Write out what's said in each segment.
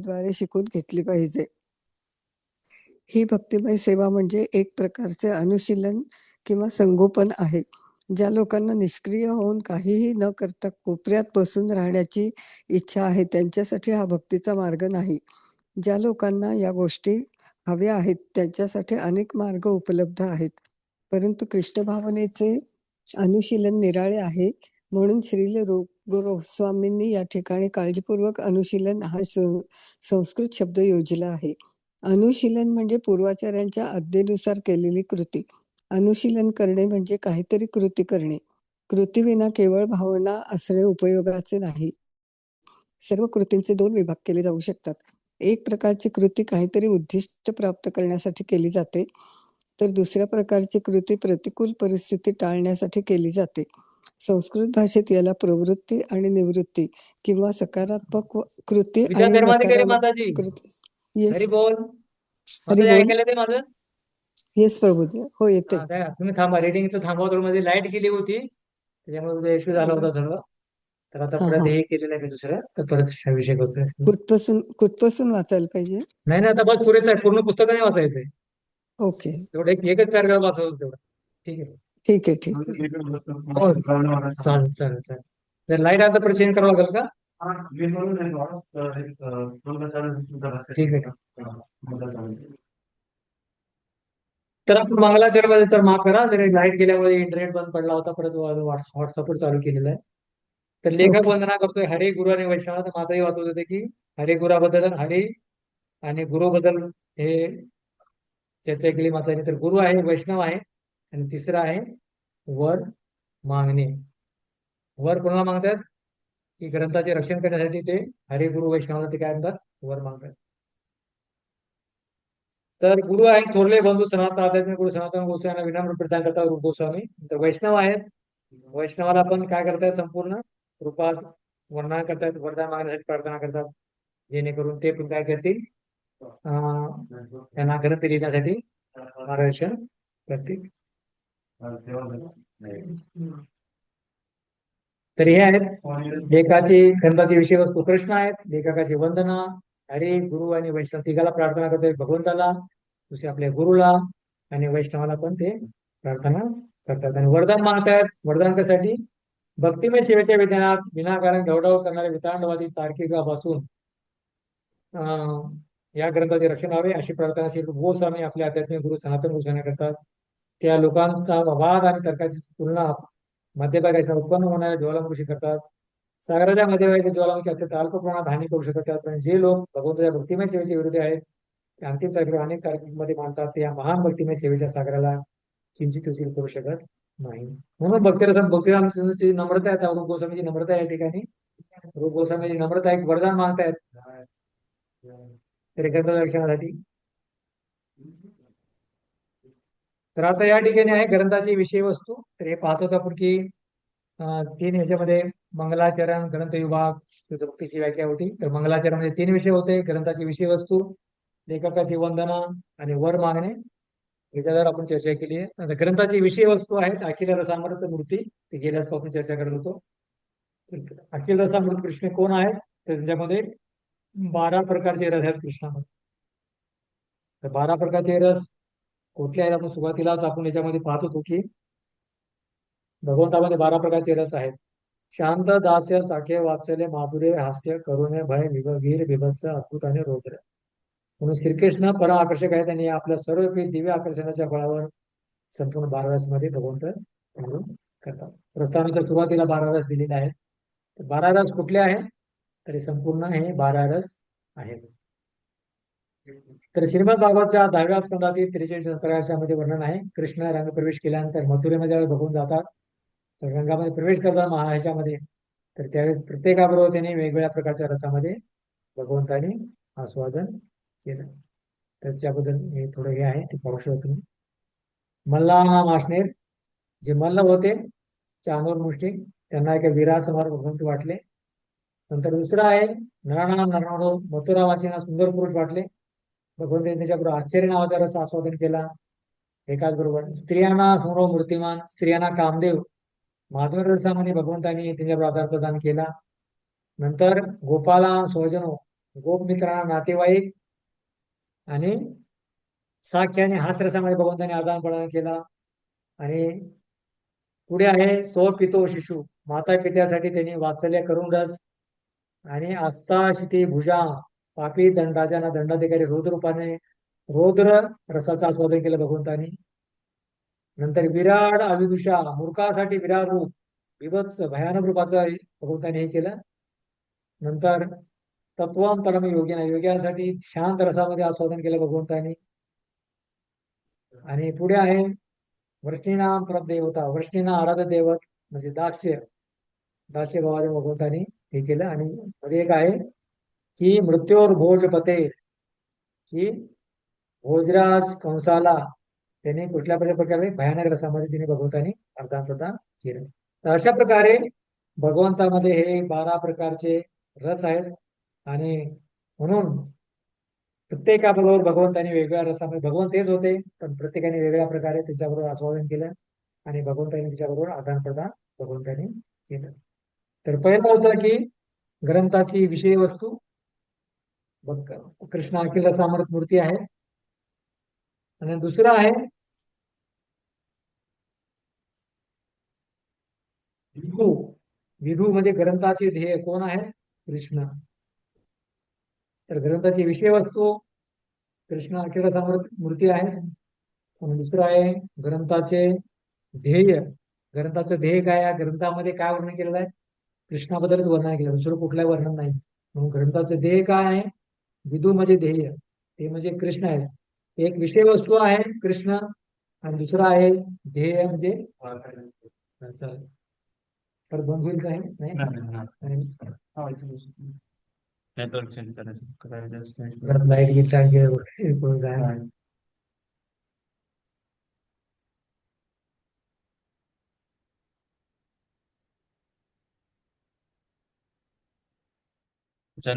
द्वारे शिकून घेतली पाहिजे. ही भक्तिमय सेवा म्हणजे एक प्रकारचे अनुशीलन किंवा संगोपन आहे. ज्या लोकांना निष्क्रिय होऊन काहीही न करता कोपऱ्यात बसून राहण्याची इच्छा आहे, त्यांच्यासाठी हा भक्तीचा मार्ग नाही. ज्या लोकांना या गोष्टी हव्या आहेत, त्यांच्यासाठी अनेक मार्ग उपलब्ध आहेत. परंतु कृष्ण भावनेचे अनुशीलन निराळे आहे. म्हणून श्रील गोस्वामींनी या ठिकाणी काळजीपूर्वक अनुशीलन हा संस्कृत शब्द योजला आहे. अनुशीलन म्हणजे पूर्वाचार्यांच्या आज्ञेनुसार केलेली कृती. अनुशीलन करणे म्हणजे काहीतरी कृती करणे. कृतीविना केवळ भावना असणे उपयोगाचे नाही. सर्व कृतींचे 2 विभाग केले जाऊ शकतात. एक प्रकारची कृती काहीतरी उद्दिष्ट प्राप्त करण्यासाठी केली जाते, तर दुसऱ्या प्रकारची कृती प्रतिकूल परिस्थिती टाळण्यासाठी केली जाते. संस्कृत भाषेत याला प्रवृत्ती आणि निवृत्ती किंवा सकारात्मक कृती आणि नकारात्मक माताजी कृती. हरी येस, बोल. हरी माताजी बोल. ऐकायला ते माझं? येस प्रभूजी, हो येते. काय तुम्ही थांबा, रेडिंगचं थांबवा. थोडं मध्ये लाईट गेली होती, त्याच्यामुळे उद्या इश्यू झाला होता थोडं. तर आता हा परत हा हे केलेलं आहे मी दुसरं, तर परत विषय करतोय. कुठपासून वाचायला पाहिजे? नाही ना, आता बस पुरेसं आहे, पूर्ण पुस्तक नाही वाचायचंय. ओके, तेवढं एकच पॅराग्राफ वाचायचं तेवढं. ठीक आहे. ठीक आहे, ठीक आहे. हो, चालेल चालेल चालेल. जर लाईट आता परत चेंज करावं लागेल का? ठीक आहे. तर आपण मंगलाचरणामध्ये तर माफ करा, जरी लाईट गेल्यामुळे इंटरनेट बंद पडला होता, परत व्हॉट्सअपवर चालू केलेलं आहे. तर लेखक ओके. वंदना करतोय हरे गुरु आणि वैष्णव. तर माताही वाचवत होते की हरे गुराबद्दल, हरी आणि गुरु बद्दल हे चर्चा केली माताने. तर गुरु आहे, वैष्णव आहे, आणि तिसरं आहे वर मागणे. वर कोणाला मागतात? की ग्रंथाचे रक्षण करण्यासाठी ते हरे गुरु वैष्णवाला ते काय म्हणतात? वर मागतात. तर गुरु आहेत थोरले बंधू सनातन आध्यात्मिक गुरु सनातन गोस्वामी विनम्र प्रदान करतात रूप गोस्वामी. तर वैष्णव आहेत, वैष्णवाला पण काय करतात? संपूर्ण रूपात वर्णन करतात, वरदान मागण्यासाठी प्रार्थना करतात, जेणेकरून ते पण काय करतील? त्यांना ग्रंथ लिहिण्यासाठी मार्गदर्शन करतील. तर हे आहेत लेखाची ग्रंथाची विषय वस्तू. कृष्ण आहेत, लेखकाची वंदना, हरी गुरु आणि वैष्णव तिघाला प्रार्थना करतात, भगवंताला, दुसरे आपल्या गुरुला, आणि वैष्णवाला पण ते प्रार्थना करतात. आणि वरदान मागतात. वरदान कशासाठी? भक्तिमय सेवेच्या विधानात विनाकारण ढवढाव करणाऱ्या वितांडवादी तार्किकापासून या ग्रंथाचे रक्षण व्हावे अशी प्रार्थना श्री गोस्वामी आपल्या आध्यात्मिक गुरु सनातन गोस्वामी करतात. त्या लोकांचा वाद आणि तर्काची तुलना मध्यभागाच्या उत्पन्न होणाऱ्या ज्वालामुखी करतात. सागराच्या मध्यभागाच्या ज्वालामुखी अत्यंत अल्प प्रमाणात हानी करू शकतात. पण जे लोक भगवंताच्या भक्तिमय सेवेच्या विरोधी आहेत, ते अंतिम तारखेला अनेक तारखेमध्ये मानतात, ते या महान भक्तिमय सेवेच्या सागराला किंचित उशीर करू शकत नाही. म्हणून भक्तिरामची नम्रता आहे, रूप गोस्वामीची नम्रता या ठिकाणी. रूप गोस्वामीची नम्रता एक वरदान मागतायत तर ग्रंथ रक्षणासाठी. तर आता या ठिकाणी आहे ग्रंथाची विषय वस्तू. तर हे पाहत होता आपण की 3 ह्याच्यामध्ये मंगलाचरण, ग्रंथ विभाग, भक्तीची व्याख्या होती. तर मंगलाचरण मध्ये 3 विषय होते: ग्रंथाची विषय वस्तू, लेखकाची वंदना आणि वर मागणे. याच्यावर आपण चर्चा केली आहे. आता ग्रंथाची विषय वस्तू आहेत अखिल रसामृत मूर्ती. ते गेल्याच आपण चर्चा करत होतो. अखिल रसामृत कृष्ण कोण आहेत? तर त्याच्यामध्ये 12 प्रकारचे रस आहेत कृष्णामध्ये. तर 12 प्रकारचे रस कुठले आहेत? आपण सुरुवातीलाच आपण याच्यामध्ये पाहत होतो की भगवंतामध्ये 12 प्रकारचे रस आहेत. शांत, दास्य, साख्य, वात्सल्य, माधुर्य, हास्य, करुणे, भय, वीर, बिभत्स, अद्भुत आणि रौद्र. म्हणून श्रीकृष्ण परम आकर्षक आहेत आणि आपल्या सर्व दिव्य आकर्षणाच्या बळावर संपूर्ण 12 रस मध्ये भगवंत करतात. प्रस्थानाच्या सुरुवातीला 12 रस दिलेले आहेत. 12 रस कुठले आहेत? तरी संपूर्ण हे 12 रस आहेत. तर श्रीमद भागवतच्या 10व्या स्कंदातील 43 मध्ये वर्णन आहे. कृष्ण रंग प्रवेश केल्यानंतर मथुरेमध्ये बघून जातात, तर रंगामध्ये प्रवेश करतात ह्याच्यामध्ये. तर त्यावेळेस प्रत्येकाबरोबर त्यांनी वेगवेगळ्या प्रकारच्या रसामध्ये भगवंताने आस्वादन केलं. त्याच्याबद्दल हे थोडं हे आहे, ते पाहू शकतो तुम्ही. मल्लाना माशनेर, जे मल्ल होते चानोर मुष्टी, त्यांना एका वीरासमोर भगवंत वाटले. नंतर दुसरा आहे नराणा नरनाडो, मथुरावासींना सुंदर पुरुष वाटले. भगवंतांनी त्याच्याबरोबर आश्चर्य नावाचा रस आस्वादन केला. एकाच बरोबर स्त्रियांना समोर मूर्तिमान, स्त्रियांना कामदेव, माधुर रसामध्ये भगवंतांनी त्यांच्याबरोबर आधार प्रदान केला. नंतर गोपाला स्वजनो, गोपमित्रांना नातेवाईक आणि साख्य आणि हास्यरसामध्ये भगवंतांनी आदान प्रदान केला. आणि पुढे आहे सो पितो शिशु, माता पित्यासाठी त्यांनी वात्सल्य करून रस आणि आस्था शिती भुजा, पापी दंडाच्या दंडाधिकारी रुद्ररूपाने रौद्र रसाचं आस्वादन केलं भगवंतानी. नंतर विराड अविदुषा, मूर्खासाठी विराट रूप, विभत्स भयानक रूपाचं भगवंतानी हे केलं. नंतर तत्वम परम योगिना, योग्यासाठी शांत रसामध्ये आस्वादन केलं भगवंतानी. आणि पुढे आहे वृष्णीनाम परदेवता, वृष्णीना आराध्य दैवत म्हणजे दास्य, दास्य भावाने भगवंतानी हे केलं. आणि मध्ये एक आहे की मृत्यूर भोजपते, की भोजराज कंसाला त्याने कुठल्या प्रकारे भयानक रसामध्ये तिने भगवंतानी आदान प्रदान केलं. तर अशा प्रकारे भगवंतामध्ये हे 12 प्रकारचे रस आहेत. आणि म्हणून प्रत्येकाबरोबर भगवंतानी वेगवेगळ्या रसामध्ये, भगवंत तेच होते पण प्रत्येकाने वेगळ्या प्रकारे त्याच्याबरोबर आस्वादन केलं आणि भगवंतानी त्याच्याबरोबर आदान प्रदान भगवंतानी केलं. तर पहिलं होतं की ग्रंथाची विषय वस्तू, कृष्ण अखिल रसामृत मूर्ती आहे. आणि दुसरं आहे विधू. विधू म्हणजे ग्रंथाचे ध्येय कोण आहे? कृष्ण. तर ग्रंथाची विषय वस्तू कृष्ण अखिल रसामृत मूर्ती आहे. आणि दुसरं आहे ग्रंथाचे ध्येय. ग्रंथाचं ध्येय काय आहे? ग्रंथामध्ये काय वर्णन केलेलं आहे? कृष्णाबद्दलच वर्णन केलं, दुसरं कुठलंही वर्णन नाही. म्हणून ग्रंथाचं ध्येय काय आहे? विधू म्हणजे ध्येय, ते म्हणजे कृष्ण आहे. एक विषय वस्तू आहे कृष्ण आणि दुसरा आहे ध्येय म्हणजे चालेल. तर बंद होईल काय? नाही. नेटवर्क चेंज करायचं परत लाईट गेली.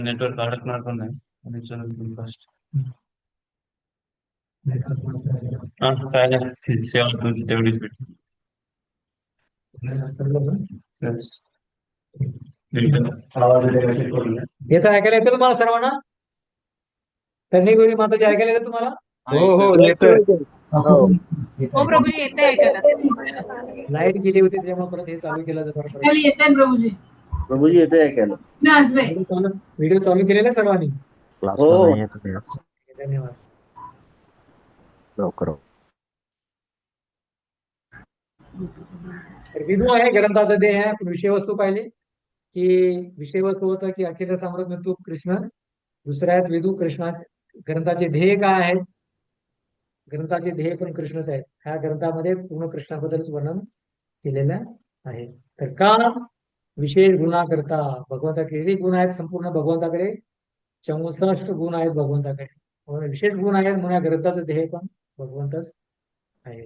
नेटवर्क अडकणार पण नाही आणि चल फास्ट. हा काय नाही, सेवा तुमची तेवढीच भेटली. Yes. आवाज येतं ऐकायला येतं तुम्हाला सर्वांना? तरणीगोरी माताजी ऐकायला येतं तुम्हाला? हो येतोय. हो. हो प्रभूजी येतंय ऐकायला. लाईट गेली होती त्यामुळे परत हे चालू केलं जातं. ऐकायला येतंय प्रभूजी. प्रभूजी येतोय ऐकायला. नाचबे. व्हिडिओ चालू केलेला सर्वांनी. हो. धन्यवाद. लवकर. तर विधू आहे ग्रंथाचं ध्येय आहे. आपण विषय वस्तू पाहिली की विषय वस्तू होतं की अखिल साम्राज्य मृत्यू कृष्ण. दुसऱ्या आहेत विधू. कृष्णा ग्रंथाचे ध्येय काय आहेत? ग्रंथाचे ध्येय पण कृष्णच आहेत. ह्या ग्रंथामध्ये पूर्ण कृष्णाबद्दलच वर्णन केलेलं आहे. तर का? विशेष गुणा करता भगवंताकडे किती गुण आहेत? संपूर्ण भगवंताकडे 64 गुण आहेत भगवंताकडे. म्हणून विशेष गुण आहेत म्हणून या ग्रंथाचं ध्येय पण भगवंतच आहे.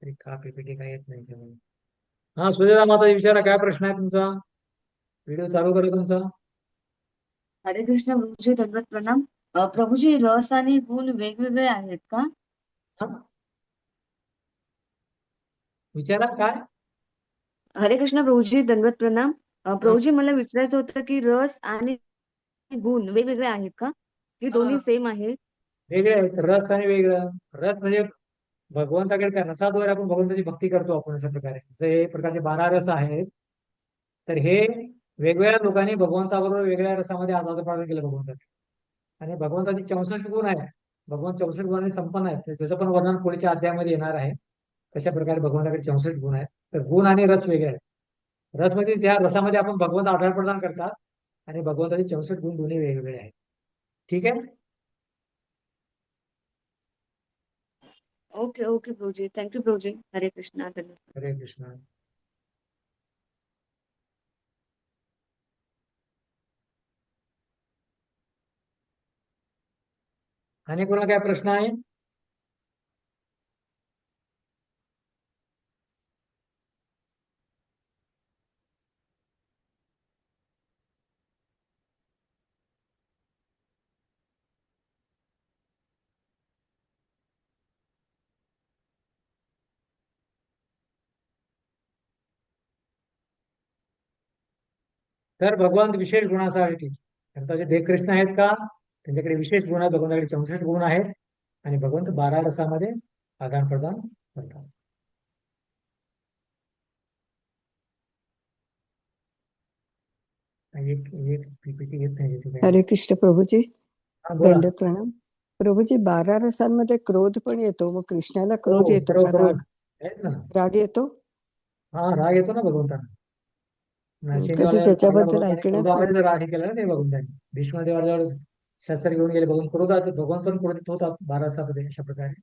तरी का पीपीटी काय येत नाही त्यामुळे. हा सुजाता माता विचारा, काय प्रश्न आहे तुमचा? व्हिडिओ चालू करा तुमचा. हरे कृष्ण प्रभूजी, दंडवत प्रणाम. प्रभूजी, रस आणि गुण वेगवेगळे आहेत का? हा? विचारा काय? हरे कृष्ण प्रभूजी, दंडवत प्रणाम. प्रभूजी, मला विचारायचं होतं की रस आणि गुण वेगवेगळे आहेत का, की दोन्ही सेम आहेत? वेगळे आहेत. रस आणि वेगळं. रस म्हणजे भगवंताकडे त्या रसाद्वारे आपण भगवंताची भक्ती करतो आपण अशा प्रकारे. जे प्रकारचे 12 रस आहेत तर हे वेगवेगळ्या लोकांनी भगवंताबरोबर वेगळ्या रसामध्ये आदान प्रदान केलं भगवंताकडे. आणि भगवंताची 64 गुण आहेत. भगवंत 64 गुणांनी संपन्न आहेत. त्याचं पण वर्णन पुढच्या अध्यायामध्ये येणार आहे. तशा प्रकारे भगवंताकडे 64 गुण आहेत. तर गुण आणि रस वेगळे आहेत. रस म्हणजे त्या रसामध्ये आपण भगवंत आदान प्रदान करतात आणि भगवंताचे 64 गुण दोन्ही वेगवेगळे आहेत. ठीक आहे. Okay okay Prabhuji, thank you Prabhuji. हरे कृष्ण, धन्यवाद. हरे कृष्ण. आणि कोणाला काय प्रश्न आहे? तर भगवंत विशेष गुणासाठी ग्रंथाचे देह कृष्ण आहेत का, त्यांच्याकडे विशेष गुण आहेत, भगवंताकडे 64 गुण आहेत आणि भगवंत 12 रसामध्ये आदान प्रदान करतात. एक एक पीपीटी घेत नाही तिथे. हरे कृष्ण प्रभूजी, हा, बोला. दंडवत प्रणाम. प्रभूजी 12 रसांमध्ये क्रोध पण येतो, मग कृष्णाला क्रोध हो, येतो सर्व का? क्रोध राग आहेत ना. राग येतो? हा, राग येतो ना भगवंतांना. कधी नरसिंहदेवाला त्याच्याबद्दल भगवंताने ऐकण्यात क्रोधामध्ये जर राग हे केलं ना ते भगवंतांनी. भीष्मदेवाजवळ शस्त्र घेऊन गेले बघून क्रोधात भगवंत पण क्रोधित होतात 12 रसामध्ये अशा प्रकारे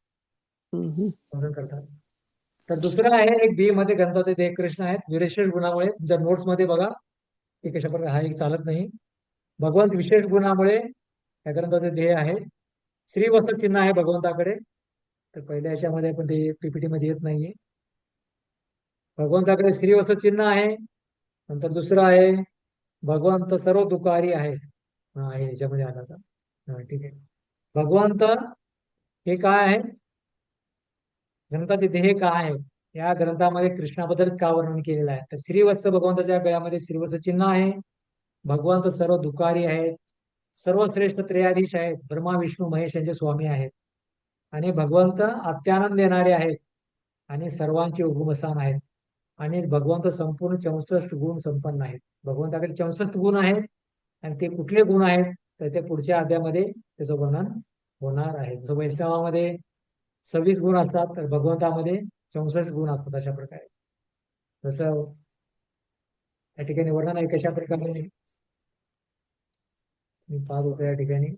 संधान करतात. तर दुसरं आहे एक बी मध्ये ग्रंथाचे देह कृष्ण आहेत विशेष गुणामुळे. तुमच्या नोट्स मध्ये बघा की कशा प्रकारे हा एक चालत नाही. भगवंत विशेष गुणामुळे या ग्रंथाचे ध्येय आहे. श्रीवत्स चिन्ह आहे भगवंताकडे. तर पहिल्या याच्यामध्ये पण ते पीपीटी मध्ये येत नाहीये. भगवंताकडे श्रीवत्स चिन्ह आहे. नंतर दुसरं आहे भगवंत सर्व दुकारी आहे. हा, हे याच्यामध्ये आला होता. हा, ठीक आहे. भगवंत हे काय आहे, ग्रंथाचे ध्येय काय आहे, या ग्रंथामध्ये कृष्णाबद्दलच का वर्णन केलेलं आहे. तर श्रीवत्स भगवंताच्या गळ्यामध्ये श्रीवत्स चिन्ह आहे. भगवंत सर्व दुकारी आहेत, सर्वश्रेष्ठ त्रयाधीश आहेत, ब्रह्मा विष्णू महेश यांचे स्वामी आहेत आणि भगवंत अत्यानंद देणारे आहेत आणि सर्वांचे उगमस्थान आहेत आणि भगवंत संपूर्ण 64 गुण संपन्न आहेत. भगवंताकडे 64 गुण आहेत आणि ते कुठले गुण आहेत तर ते पुढच्या अध्यायामध्ये त्याचं वर्णन होणार आहे. जसं वैष्णवामध्ये 26 गुण असतात तर भगवंतामध्ये 64 गुण असतात. अशा प्रकारे जसं या ठिकाणी वर्णन आहे कशा प्रकारे मी पाहत होतो या ठिकाणी.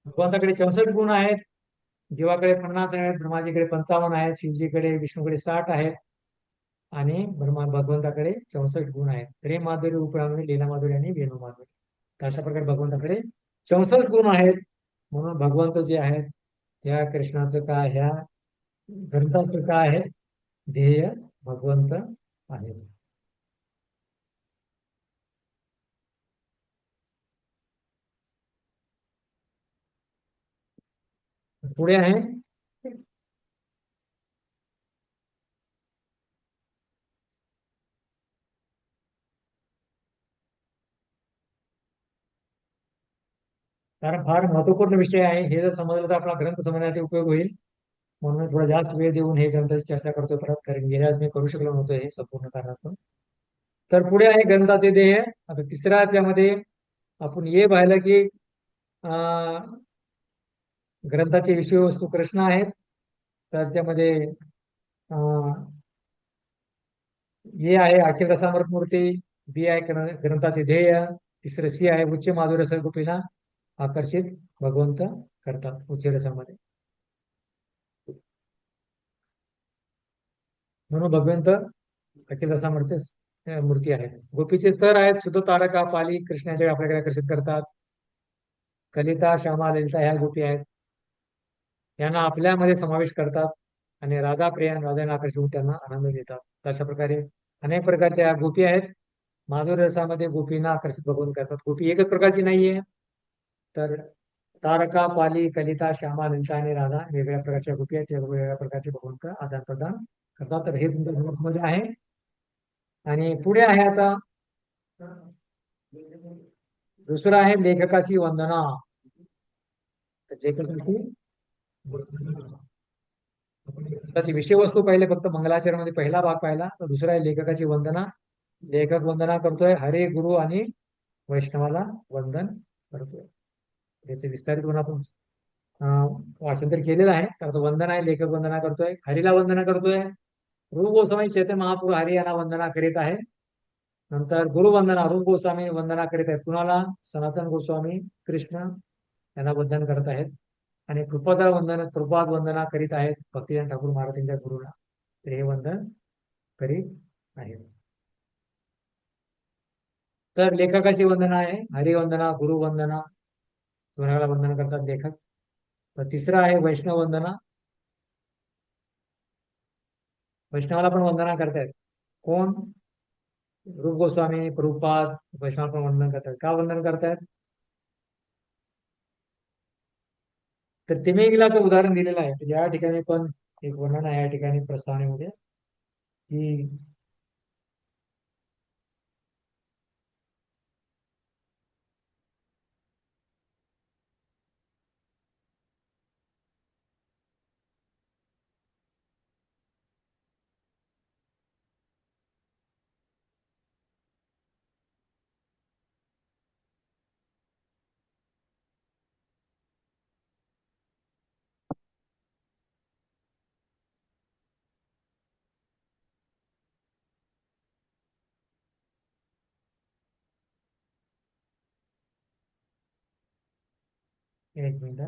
भगवंताकडे 64 गुण आहेत, जीवाकडे 50 आहेत, ब्रह्माजीकडे 55 आहेत, शिवजीकडे विष्णूकडे 60 आहेत आणि भगवंताकडे 64 गुण आहेत. प्रेम माधुरी, उपरामाधुरी, लीला माधुरी आणि वेणू माधुरी. तर अशा प्रकारे भगवंताकडे 64 गुण आहेत. म्हणून भगवंत जे आहेत त्या कृष्णाचं काय, ह्या ग्रंथाचं काय आहे, ध्येय भगवंत आहे. पुढे आहे कारण फार महत्वपूर्ण विषय आहे. हे जर समजलं तर आपला ग्रंथ समजण्यासाठी उपयोग होईल. म्हणून थोडा जास्त वेळ देऊन हे ग्रंथाची चर्चा करतोय परत, कारण गेल्याच मी करू शकलो नव्हतो हे संपूर्ण कारणास्तव. तर पुढे आहे ग्रंथाचे ध्येय. आता तिसऱ्या त्यामध्ये आपण हे पाहिलं की ग्रंथाची विषय वस्तू कृष्ण आहेत. तर त्यामध्ये हे आहे अखिल रसामृत मूर्ती, बी आहे ग्रंथाचे ध्येय, तिसरं सी आहे उच्च माधुर्य सरगोपीला आकर्षित भगवंत करतात उच्च रसामध्ये. म्हणून भगवंत अखिल रसामृतचे मूर्ती आहेत. गोपीचे स्तर आहेत शुद्ध तारका, पाली कृष्णाचे आपल्याकडे आकर्षित करतात. कलिता, श्यामा, ललिता ह्या गोपी आहेत, यांना आपल्यामध्ये समावेश करतात आणि राधा प्रिया राधांना आकर्षित होऊन त्यांना आनंद देतात. अशा प्रकारे अनेक प्रकारच्या गोपी आहेत. माधुर्य रसामध्ये गोपींना आकर्षित भगवंत करतात. गोपी एकच प्रकारची नाहीये, तर तारका, पाली, कलिता, श्यामा, ललिता आणि राधा वेगवेगळ्या प्रकारच्या गोपी आहेत. वेगवेगळ्या प्रकारचे भगवंत आदान प्रदान करतात. तर हे तुमच्या ग्रंथामध्ये आहे. आणि पुढे आहे आता दुसरं आहे लेखकाची वंदना. लेखकाची त्याची विषय वस्तू पाहिले फक्त मंगलाचरणामध्ये पहिला भाग पाहिला. तर दुसरा आहे लेखकाची वंदना. लेखक वंदना करतोय हरे, गुरु आणि वैष्णवाला वंदन करतोय. याचे विस्तारित म्हणून आपण वाचन तर केलेलं आहे. तर वंदन आहे, लेखक वंदना करतोय, हरीला वंदना करतोय. रूप गोस्वामी चैतन्य महाप्रभू हरी यांना वंदना करीत आहे. नंतर गुरुवंदना रूप गोस्वामी वंदना करीत आहेत. कुणाला? सनातन गोस्वामी कृष्ण यांना वंदन करत आहेत. आणि कृपादार वंदन कृपाद वंदना करीत आहेत भक्तिदान ठाकूर महाराजांच्या गुरुला. तर हे वंदन करीत आहेत. तर लेखकाची वंदना आहे, हरिवंदना, गुरुवंदना, कोणाला वंदना करतात लेखक. तर तिसरं आहे वैष्णव वंदना. वैष्णवाला पण वंदना करतायत. कोण? रूप गोस्वामी, प्रभुपाद, वैष्णव पण वंदन करतात. का वंदन करतायत? तर तिमिंगलाचं उदाहरण दिलेलं आहे. तर या ठिकाणी पण एक वर्णन आहे या ठिकाणी प्रस्तावनेमध्ये की एक मिनिट हा.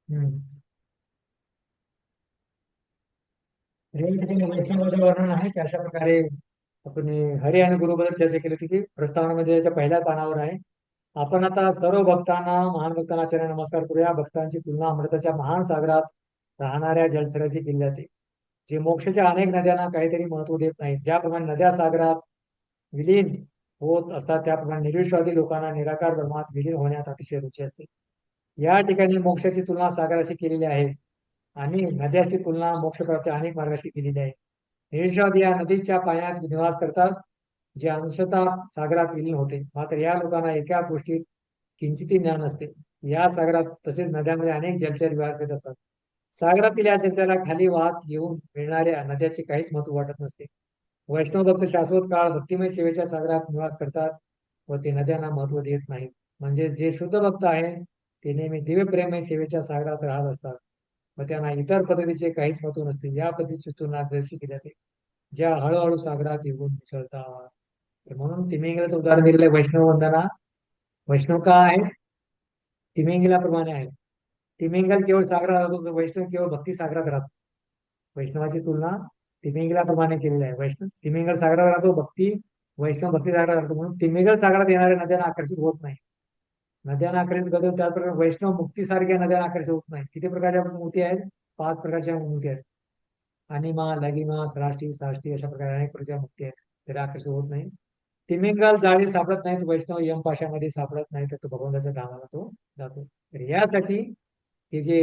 हम्म. या ठिकाणी वैष्णवाचं वर्णन आहे की अशा प्रकारे आपण हरी आणि गुरुबद्दल चर्चा केली होती की प्रस्तावनेमध्ये याच्या पहिल्या पानावर आहे. आपण आता सर्व भक्तांना महान भक्तांना आचार्य नमस्कार करूया. भक्तांची तुलना अमृताच्या महान सागरात राहणाऱ्या जलचराशी केली जाते, जे मोक्षाच्या अनेक नद्यांना काहीतरी महत्व देत नाहीत. ज्याप्रमाणे नद्या सागरात विलीन होत असतात त्याप्रमाणे निर्विश्वादी लोकांना निराकार ब्रह्मात विलीन होण्यात अतिशय रुची असते. या ठिकाणी मोक्षाची तुलना सागराशी केलेली आहे आणि नद्याची तुलना मोक्षप्राप्तीच्या अनेक मार्गाशी केलेली आहे. निर्विश्वादी या नदीच्या पाण्यात निवास करतात, जे अंशतः सागरात विलीन होते. मात्र या लोकांना एका गोष्टीत किंचितही ज्ञान असते. या सागरात तसेच नद्यांमध्ये अनेक जलचर विहार करत असतात. सागरातील या जलचराला खाली वाहत येऊन मिळणाऱ्या नद्याचे काहीच महत्व वाटत नसते. वैष्णव भक्त शाश्वत काळ भक्तिमय सेवेच्या सागरात निवास करतात व ते नद्यांना महत्व देत नाहीत. म्हणजे जे शुद्ध भक्त आहे ते नेहमी दिव्य प्रेमय सेवेच्या सागरात राहत असतात व त्यांना इतर पद्धतीचे काहीच महत्व नसते. या पद्धतीची तुलना दर्शी केली जाते, ज्या हळूहळू सागरात येऊन मिसळतात. तर म्हणून तिमिंगलाचं उदाहरण दिलेलं आहे. वैष्णव वंदना वैष्णव का आहे? तिमिंगलाप्रमाणे आहे. तिमिंगल केवळ सागरात राहतो तर वैष्णव केवळ भक्ती सागरात राहतो. वैष्णवाची तुलना तिमिंगलाप्रमाणे केलेली आहे. वैष्णव तिमिंगल सागरात राहतो, वैष्णव भक्ती सागरात राहतो. म्हणून तिमिंगल सागरात येणाऱ्या नद्यांना आकर्षित होत नाही. नद्यांना आकर्षित करतो त्याचप्रमाणे वैष्णव मुक्तीसारख्या नद्यांना आकर्षित होत नाही. किती प्रकारच्या मुक्ती आहेत? 5 प्रकारच्या मुक्ती आहेत. अनिमा, लगिमा, सराष्टी, साष्टी अशा प्रकारे अनेक प्रकारच्या मुक्ती आहेत. त्याला आकर्षित होत नाही. तिमिंगल जाळी सापडत नाहीत, वैष्णव यमपाशामध्ये सापडत नाही, तर तो भगवंताच्या धामाला तो जातो. तर यासाठी हे जे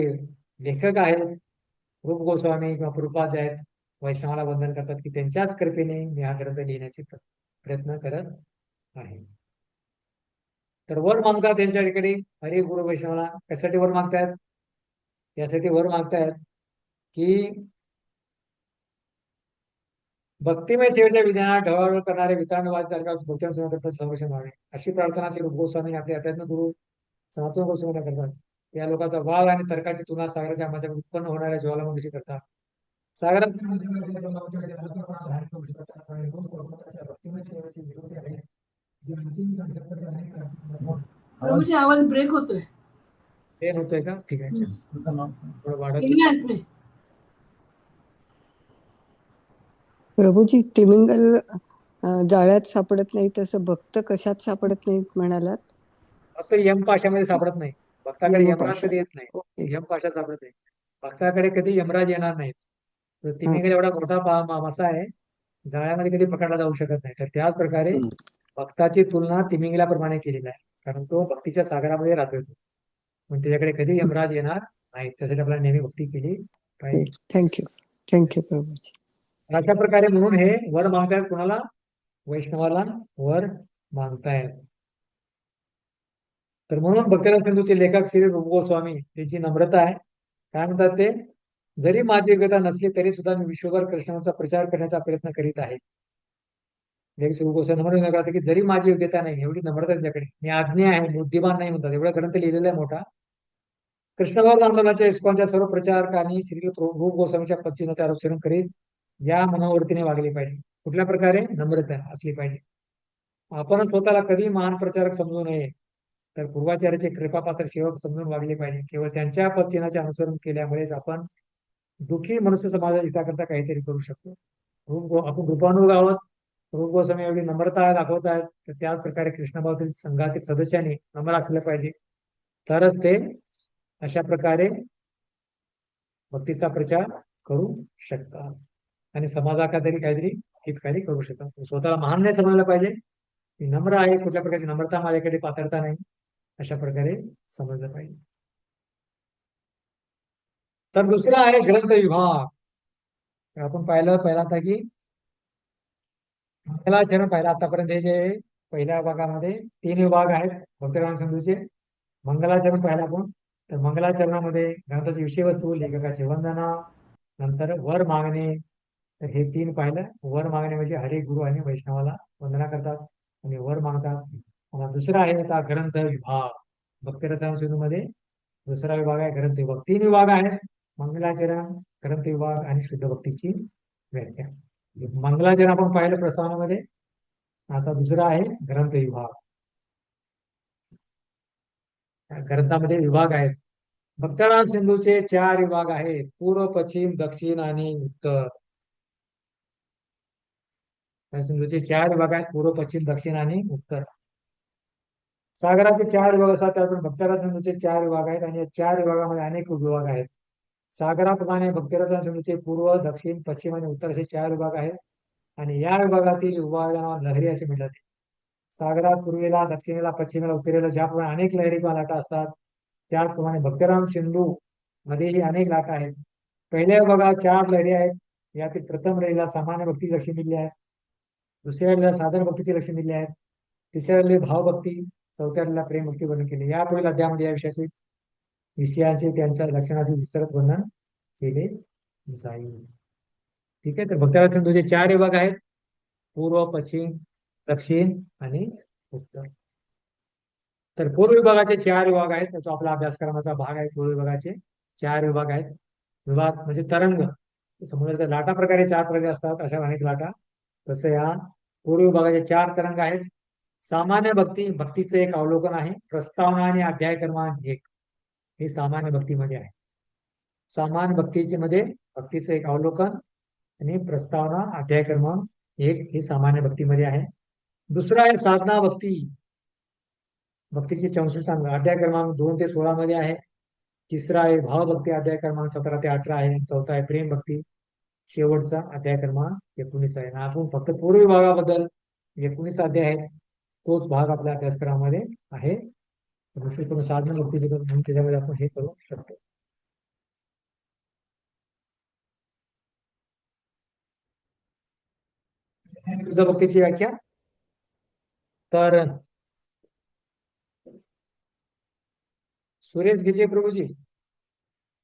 लेखक आहेत रूप गोस्वामी किंवा प्रभुपाद आहेत वैष्णवाला वंदन करतात की त्यांच्याच कृपेने मी हा ग्रंथ लिहिण्याचे प्रयत्न करत आहे. तर वर मागतात त्यांच्या ठिकाणी हरी गुरु वैष्णवाला. कशासाठी वर मागतायत? यासाठी वर मागतायत की भक्तिमय सेवेच्या विधानात ढवळाढवळ करणारे वितरणवाद संरक्षण व्हावे अशी प्रार्थना श्री रूप गोस्वामी आपले अध्यात्म गुरु सनातन गोस्वामीला करतात. या लोकांचा वाद आणि तर्काची तुलना सागराच्या माध्यमातून उत्पन्न होणाऱ्या ज्वालामुखीशी करतात. सागराच्या भक्तिमय सेवेचे विरोधी आहे, जे अंतिम संशोधनाचे अनेक प्रभूजी आवाज ब्रेक होतोय. ट्रेन होतोय का? ठीक आहे. थोडं वाढत केली इसमें प्रभूजी तिमिंगल जाळ्यात सापडत नाही तसं भक्त कशात सापडत नाहीत म्हणालात? फक्त यमपाशामध्ये सापडत नाही. भक्ताकडे यमराज यमपाशा. कधी येत नाही. ओके. यमपाशा सापडत नाही. भक्ताकडे कधी यमराज येणार नाहीत. तर तिमिंगल एवढा मोठा मासा आहे, जाळ्यामध्ये कधी पकडला जाऊ शकत नाही. तर त्याच प्रकारे भक्ताची तुलना तिमिंगलाप्रमाणे केलेली आहे, कारण तो भक्तीच्या सागरामध्ये राहतोय. पण त्याच्याकडे कधी यमराज येणार नाही. त्यासाठी आपल्याला नेहमी भक्ती केली पाहिजे. थँक्यू प्रभूजी. अशा प्रकारे म्हणून हे वर मागतायत. कुणाला? वैष्णवाला वर मागतायत. तर म्हणून भक्तरस सिंधूचे लेखक श्री रूप गोस्वामी त्यांची नम्रता आहे. काय म्हणतात ते? जरी माझी योग्यता नसली तरी सुद्धा मी विश्वभर कृष्णाचा प्रचार करण्याचा प्रयत्न करीत आहे. श्री रूप गोस्वामी नम्र करतात की जरी माझी योग्यता नाही, एवढी नम्रता त्याच्याकडे, मी आज्ञा आहे, बुद्धिमान नाही म्हणतात. एवढा ग्रंथ लिहिलेला आहे मोठा. कृष्णभक्त आंदोलनाच्या इस्कॉनच्या सर्व प्रचारकांनी श्री रूप गोस्वामीच्या पदचिन्हाचे अनुसरण करीत या मनोवृत्तीने वागले पाहिजे. कुठल्या प्रकारे? नम्रता असली पाहिजे. आपण स्वतःला कधी महान प्रचारक समजू नये, तर पूर्वाचार्याचे कृपापात्र सेवक समजून वागले पाहिजे. केवळ त्यांच्या पदचिन्हाचे अनुसरण केल्यामुळेच आपण दुःखी मनुष्य समाजाच्या हिताकरता काहीतरी करू शकतो. आपण कृपानुग आहोत. रूप गोस्वामी एवढी नम्रता दाखवत आहेत तर त्याच प्रकारे कृष्णभावतील संघातील सदस्यांनी नम्र असलं पाहिजे, तरच ते अशा प्रकारे भक्तीचा प्रचार करू शकतात आणि समाजाला तरी काहीतरी हितकारी करू शकतात. स्वतःला महान नाही समजलं पाहिजे, मी नम्र आहे, कुठल्या प्रकारची नम्रता माझ्याकडे पात्रता नाही, अशा प्रकारे समजलं पाहिजे. तर दुसरा आहे ग्रंथ विभाग. तर आपण पहिला होता की मंगलाचरण पाहिला. आतापर्यंत हे जे पहिल्या भागामध्ये 3 विभाग आहेत भक्तराम सिंधूचे. मंगलाचरण पाहिला आपण. तर मंगलाचरणामध्ये ग्रंथाची विषयवस्तू, लेखकाची वंदना, नंतर वर मागणे. तर हे 3 पाहिलं. वर मागणे म्हणजे हरी, गुरु आणि वैष्णवाला वंदना करतात आणि वर मागतात. आणि दुसरा आहे आता ग्रंथ विभाग. भक्तरसायन सिंधूमध्ये दुसरा विभाग आहे ग्रंथ विभाग. 3 विभाग आहेत: मंगलाचरण, ग्रंथ विभाग आणि शुद्ध भक्तीची व्याख्या. मंगलाचरण आपण पाहिलं प्रस्तावनामध्ये. आता दुसरा आहे ग्रंथ विभाग. ग्रंथामध्ये विभाग आहेत. भक्तराम सिंधूचे 4 विभाग आहेत: पूर्व, पश्चिम, दक्षिण आणि उत्तर. सिंधूचे 4 विभाग आहेत: पूर्व, पश्चिम, दक्षिण आणि उत्तर. सागराचे 4 विभाग असतात, त्यातून भक्तराम सिंधूचे 4 विभाग आहेत आणि या 4 विभागामध्ये अनेक उपविभाग आहेत. सागराप्रमाणे भक्तराम सिंधूचे पूर्व, दक्षिण, पश्चिम आणि उत्तर असे 4 विभाग आहेत आणि या विभागातील विभागांना लहरी असे म्हटले जाते. सागरात पूर्वेला, दक्षिणेला, पश्चिमेला, उत्तरेला ज्याप्रमाणे अनेक लहरी किंवा लाटा असतात, त्याचप्रमाणे भक्तराम सिंधू मध्येही अनेक लाटा आहेत. पहिल्या विभागात 4 लहरी आहेत. यातील प्रथम लहरीला सामान्य भक्ती लक्ष्मी दिली आहे, दुसऱ्या लहरीला साधन भक्तीची लक्ष्मी दिली आहे, तिसऱ्या लहरीला भावभक्ती, चौथ्या लहरीला प्रेम भक्ती वर्णन केले. यापुढील अध्यायामध्ये या विषयांचे त्यांच्या लक्षणाचे विस्तृत वर्णन केले जाईल. ठीक आहे. तर भक्तराम सिंधूचे 4 विभाग आहेत: पूर्व, पश्चिम, दक्षिण आणि उत्तर. तर पूर्व विभागाचे 4 विभाग आहेत. तो आपला अभ्यासक्रमाचा भाग आहे. पूर्व विभागाचे 4 विभाग आहेत. विभाग म्हणजे तरंग. समुद्राच्या लाटा प्रकारे 4 प्रकारे असतात, अशा अनेक लाटा. तसं या पूर्व विभागाचे 4 तरंग आहेत. सामान्य भक्ती, भक्तीचं एक अवलोकन आहे. प्रस्तावना आणि अध्याय क्रमांक 1 हे सामान्य भक्तीमध्ये आहे. सामान्य भक्तीचे मध्ये भक्तीचं एक अवलोकन आणि प्रस्तावना, अध्याय क्रमांक 1 हे सामान्य भक्तीमध्ये आहे. दुसरा आहे साधना भक्ती. भक्तीचे 64 अंग अध्याय क्रमांक 2 ते 16 मध्ये आहे. तिसरा आहे भावभक्ती, अध्याय क्रमांक 17 ते 18 आहे. चौथा आहे प्रेम भक्ती, शेवटचा अध्याय क्रमांक 19 आहे. आपण फक्त पूर्व विभागाबद्दल 19 अध्याय आहे, तोच भाग आपल्या अभ्यासक्रमामध्ये आहे. साधना भक्ती त्याच्यामध्ये आपण हे करू शकतो. शुद्ध भक्तीची व्याख्या. तर सुरेश घिचे प्रभूजी,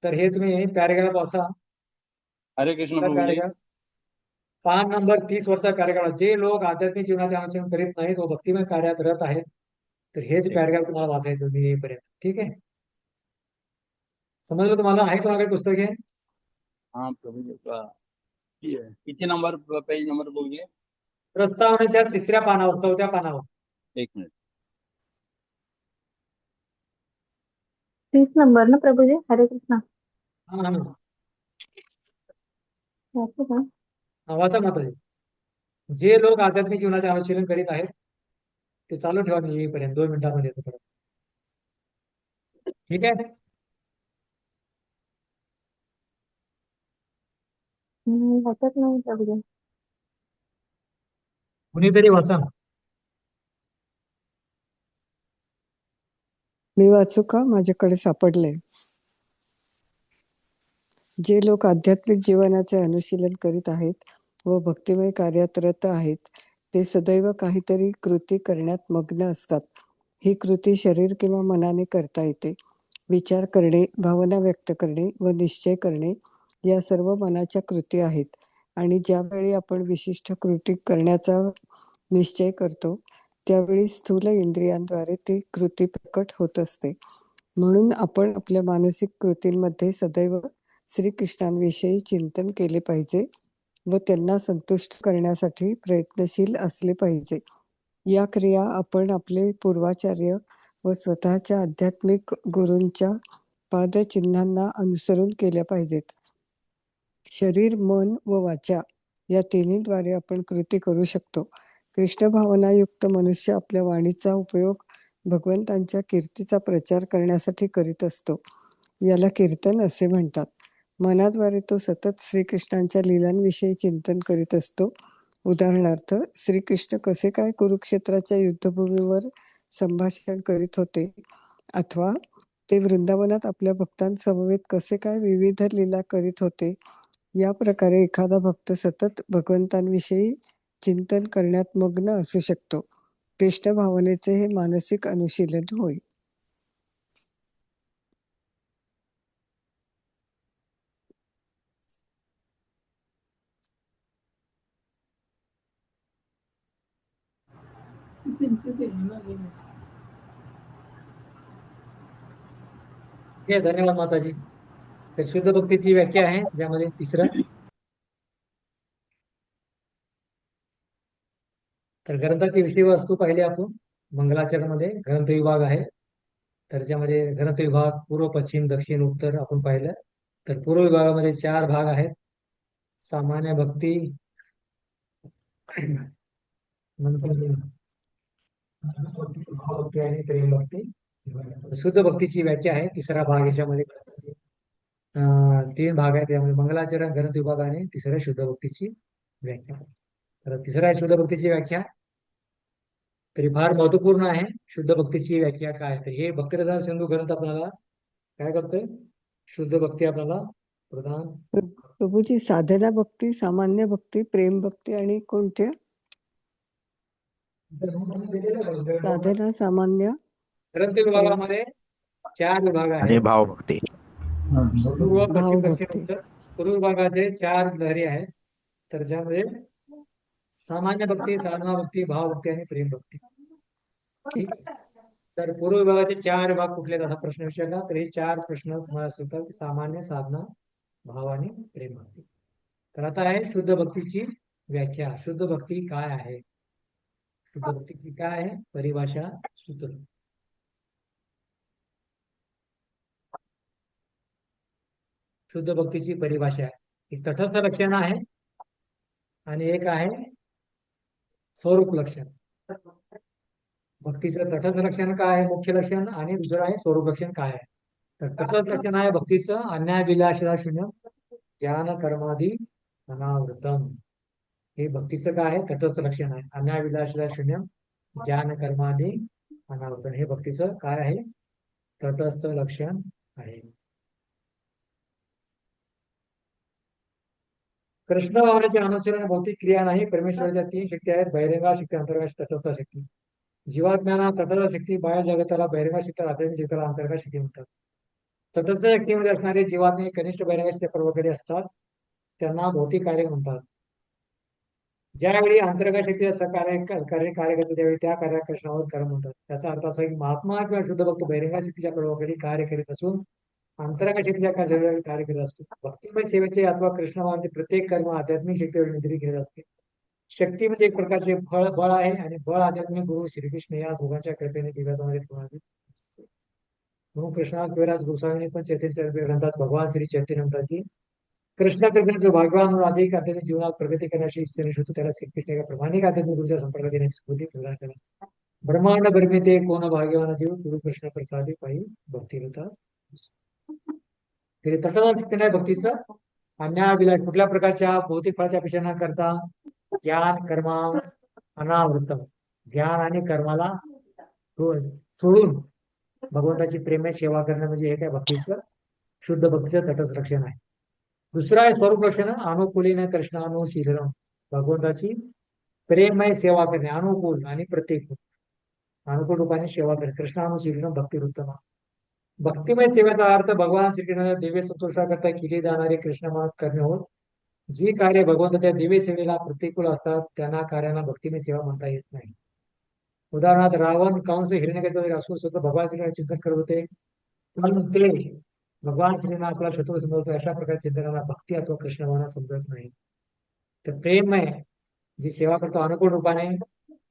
तर हे तुम्ही पॅरेग्राफ वाचा. हरे कृष्ण प्रभुजी. पॅरेग्राफ पान नंबर 30 वरचा पॅरेग्राफ. जे लोक आध्यात्मिक जीवनाचे अनुसरण करीत नाहीत व भक्तिमय कार्यात रत आहेत, तर हेच पॅरेग्राफ तुम्हाला वाचायचं मी येईपर्यंत. ठीक आहे. समजलं तुम्हाला? आहे तुम्हाला पुस्तक? आहे हाँ प्रभुजी. किती नंबर पेज नंबर बोलिए? प्रस्तावनेच्या 3ऱ्या पानावर, 4थ्या पानावर. 1 मिनिट. 30 नंबर ना प्रभुजी? हरे कृष्णा. हा हा वाचू का? वाचा माताजी. जे लोक आध्यात्मिक जीवनाचे अनुशीलन करीत आहेत, ते चालू ठेवा मी येईपर्यंत. 2 मिनिटांमध्ये येतो परत. ठीक आहे. वाचत नाही प्रभुजी. कुणीतरी वाचा. मी वाचू का? माझ्याकडे सापडले. जे लोक आध्यात्मिक जीवनाचे अनुशीलन करीत आहेत व भक्तिमय कार्यात रत आहेत, ते सदैव काहीतरी कृती करण्यात मग्न असतात. ही कृती शरीर किंवा मनाने करता येते. विचार करणे, भावना व्यक्त करणे व निश्चय करणे या सर्व मनाच्या कृती आहेत आणि ज्यावेळी आपण विशिष्ट कृती करण्याचा निश्चय करतो, त्यावेळी स्थूल इंद्रियांद्वारे ती कृती प्रकट होत असते. म्हणून आपण आपल्या मानसिक कृतींमध्ये सदैव श्रीकृष्णांविषयी चिंतन केले पाहिजे व त्यांना संतुष्ट करण्यासाठी प्रयत्नशील असले पाहिजे. या क्रिया आपण आपले पूर्वाचार्य व स्वतःच्या आध्यात्मिक गुरूंच्या पादचिन्हांना अनुसरून केल्या पाहिजेत. शरीर, मन व वाचा या तिन्हीद्वारे आपण कृती करू शकतो. कृष्ण भावनायुक्त मनुष्य आपल्या वाणीचा उपयोग भगवंतांच्या कीर्तीचा प्रचार करण्यासाठी करीत असतो. याला कीर्तन असे म्हणतात. मनाद्वारे तो सतत श्रीकृष्णांच्या लीलांविषयी चिंतन करीत असतो. उदाहरणार्थ, श्रीकृष्ण कसे काय कुरुक्षेत्राच्या युद्धभूमीवर संभाषण करीत होते, अथवा ते वृंदावनात आपल्या भक्तांसमवेत कसे काय विविध लीला करीत होते. या प्रकारे एखादा भक्त सतत भगवंतांविषयी चिंतन करण्यात मग्न असू शकतो. कृष्ण भावनेचे हे मानसिक अनुशीलन होय. त्यांचं ते नवीनच. धन्यवाद माताजी. तर शुद्ध भक्तीची व्याख्या आहे त्याच्यामध्ये तिसरं. तर ग्रंथाची विषय वस्तू पाहिली आपण. मंगलाचरणमध्ये ग्रंथ विभाग आहे. तर त्याच्यामध्ये ग्रंथ विभाग पूर्व, पश्चिम, दक्षिण, उत्तर आपण पाहिलं. तर पूर्व विभागामध्ये 4 भाग आहेत. सामान्य भक्ती, भावभक्ती आणि प्रेम भक्ती. शुद्ध भक्तीची व्याख्या आहे तिसरा भाग. याच्यामध्ये 3 भाग आहेत. त्यामध्ये मंगलाचरण, ग्रंथ विभाग आणि तिसऱ्या शुद्ध भक्तीची व्याख्या. तर तिसऱ्या शुद्ध भक्तीची व्याख्या तरी फार महत्वपूर्ण आहे. शुद्ध भक्तीची व्याख्या काय, तर हे भक्तिरसा सिंधू ग्रंथ आपल्याला काय करतोय, शुद्ध भक्ती आपल्याला प्रदान. प्रभूजी, साधना भक्ती, सामान्य भक्ती, प्रेम भक्ती आणि कोणत्या? साधना, सामान्य, ग्रंथ विभागामध्ये 4 विभाग आणि आहेत. भावभक्ती. पूर्व, पश्चिम, दक्षिण, भावभक्ती. उत्तर. पूर्व विभागाचे 4 लहरी आहेत. तर ज्यामध्ये सामान्य भक्ती, साधना भक्ती, भावभक्ती आणि प्रेम भक्ती. ठीक आहे. तर पूर्व विभागाचे 4 विभाग कुठले असा प्रश्न विचारला तर हे 4 प्रश्न तुम्हाला सुचतात. सामान्य, साधना, भाव आणि प्रेम भक्ती. तर आता आहे शुद्ध भक्तीची व्याख्या. शुद्ध भक्ती काय आहे, शुद्ध भक्ती काय आहे, परिभाषा सूत्र. शुद्ध भक्तीची परिभाषा आहे. एक तटस्थ लक्षण आहे आणि एक आहे स्वरूप लक्षण. भक्तीचं तटस्थ लक्षण काय आहे, मुख्य लक्षण, आणि दुसरं आहे स्वरूप लक्षण काय आहे. तर तटस्थ लक्षण आहे भक्तीचं अन्याय विलासिता शून्य ज्ञान कर्मादी अनावृतम. हे भक्तीचं काय आहे, तटस्थ लक्षण आहे. अन्याय विलासिता शून्य ज्ञान कर्मादी अनावृतम हे भक्तीचं काय आहे, तटस्थ लक्षण आहे. कृष्ण भावनेचे अनुचरण भौतिक क्रिया नाही. परमेश्वराच्या 3 शक्ती आहेत, बहिरंगा शक्ती, अंतर्गत तटस्थ शक्ती. जीवात्म्याला तटस्थ शक्ती, बाह्य जगताला बहिरंगा शक्ती, आध्यात्मिक जगताला अंतर्गत शक्ती म्हणतात. तटस्थ शक्तीमध्ये असणारे जीवात्मे कनिष्ठ बहिरंगा शक्ती प्रभावकारी असतात, त्यांना भौतिक कार्य म्हणतात. ज्यावेळी अंतर्गत शक्ती कार्य करते त्यावेळी त्या कार्य कृष्णावर कर्म म्हणतात. त्याचा अर्थ असा की महात्मा किंवा शुद्ध भक्त बहिरंगा शक्तीच्या प्रभावाखाली कार्य करीत असून अंतरंग शक्तीच्या कार्य करीत असतो. भक्तिमय सेवेचे अथवा कृष्ण भावाचे प्रत्येक कर्म आध्यात्मिक शक्तीवर नियंत्रित केले असते. शक्ती म्हणजे एक प्रकारचे बळ आहे आणि बळ आध्यात्मिक गुरु श्रीकृष्ण या दोघांच्या कृपेने दिव्यामध्ये म्हणून कृष्णास कविराज गोस्वामींनी पण चैतन्य ग्रंथात भगवान श्री चैतन्य म्हणतात की कृष्ण कृपेने जो भाग्यवान अधिक आध्यात्मिक जीवनात प्रगती करण्याची इच्छेने होतो त्याला श्रीकृष्ण एका प्रमाणिक आध्यात्मिक गुरुच्या संपर्क देण्याची स्फूर्ती प्रदान करतात. ब्रह्मांड भरमिते कोण भाग्यवान जीव गुरु कृष्ण प्रसादी पायी भक्ती होतात. तरी तटस्थ नाही भक्तीचं. अन्याय विलास कुठल्या प्रकारच्या भौतिक फळाच्या अपेक्षा न करता ज्ञान कर्मा अनावृत्तम, ज्ञान आणि कर्माला सोडून भगवंताची प्रेमय सेवा करणं म्हणजे हे काय भक्तीचं शुद्ध भक्तीचं तटस्थ लक्षण आहे. दुसरं आहे स्वरूप लक्षण, अनुकूलीन कृष्णानुशीलनम, भगवंताची प्रेमय सेवा करणे, अनुकूल आणि प्रत्येक अनुकूल रूपाने सेवा करणे, कृष्णानुशीलनम भक्तिवृत्तम. भक्तिमय सेवेचा अर्थ भगवान श्रीकृष्णाच्या दिव्य संतोषाकरता केली जाणारी कृष्णमानत करणे होत. जी कार्य भगवंताच्या दिव्य सेवेला प्रतिकूल असतात त्यांना कार्यांना भक्तिमय सेवा म्हणता येत नाही. उदाहरणार्थ रावण, कंस, हिरण्यकशिपू असू सुद्धा भगवान श्रीकृष्ण चिंतन करत होते, पण ते भगवान श्रीकृष्ण आपला शत्रू समजतो अशा प्रकारच्या चिंतनाला भक्ती अथवा कृष्णभावना समजत नाही. तर प्रेममय जी सेवा करतो अनुकूल रूपाने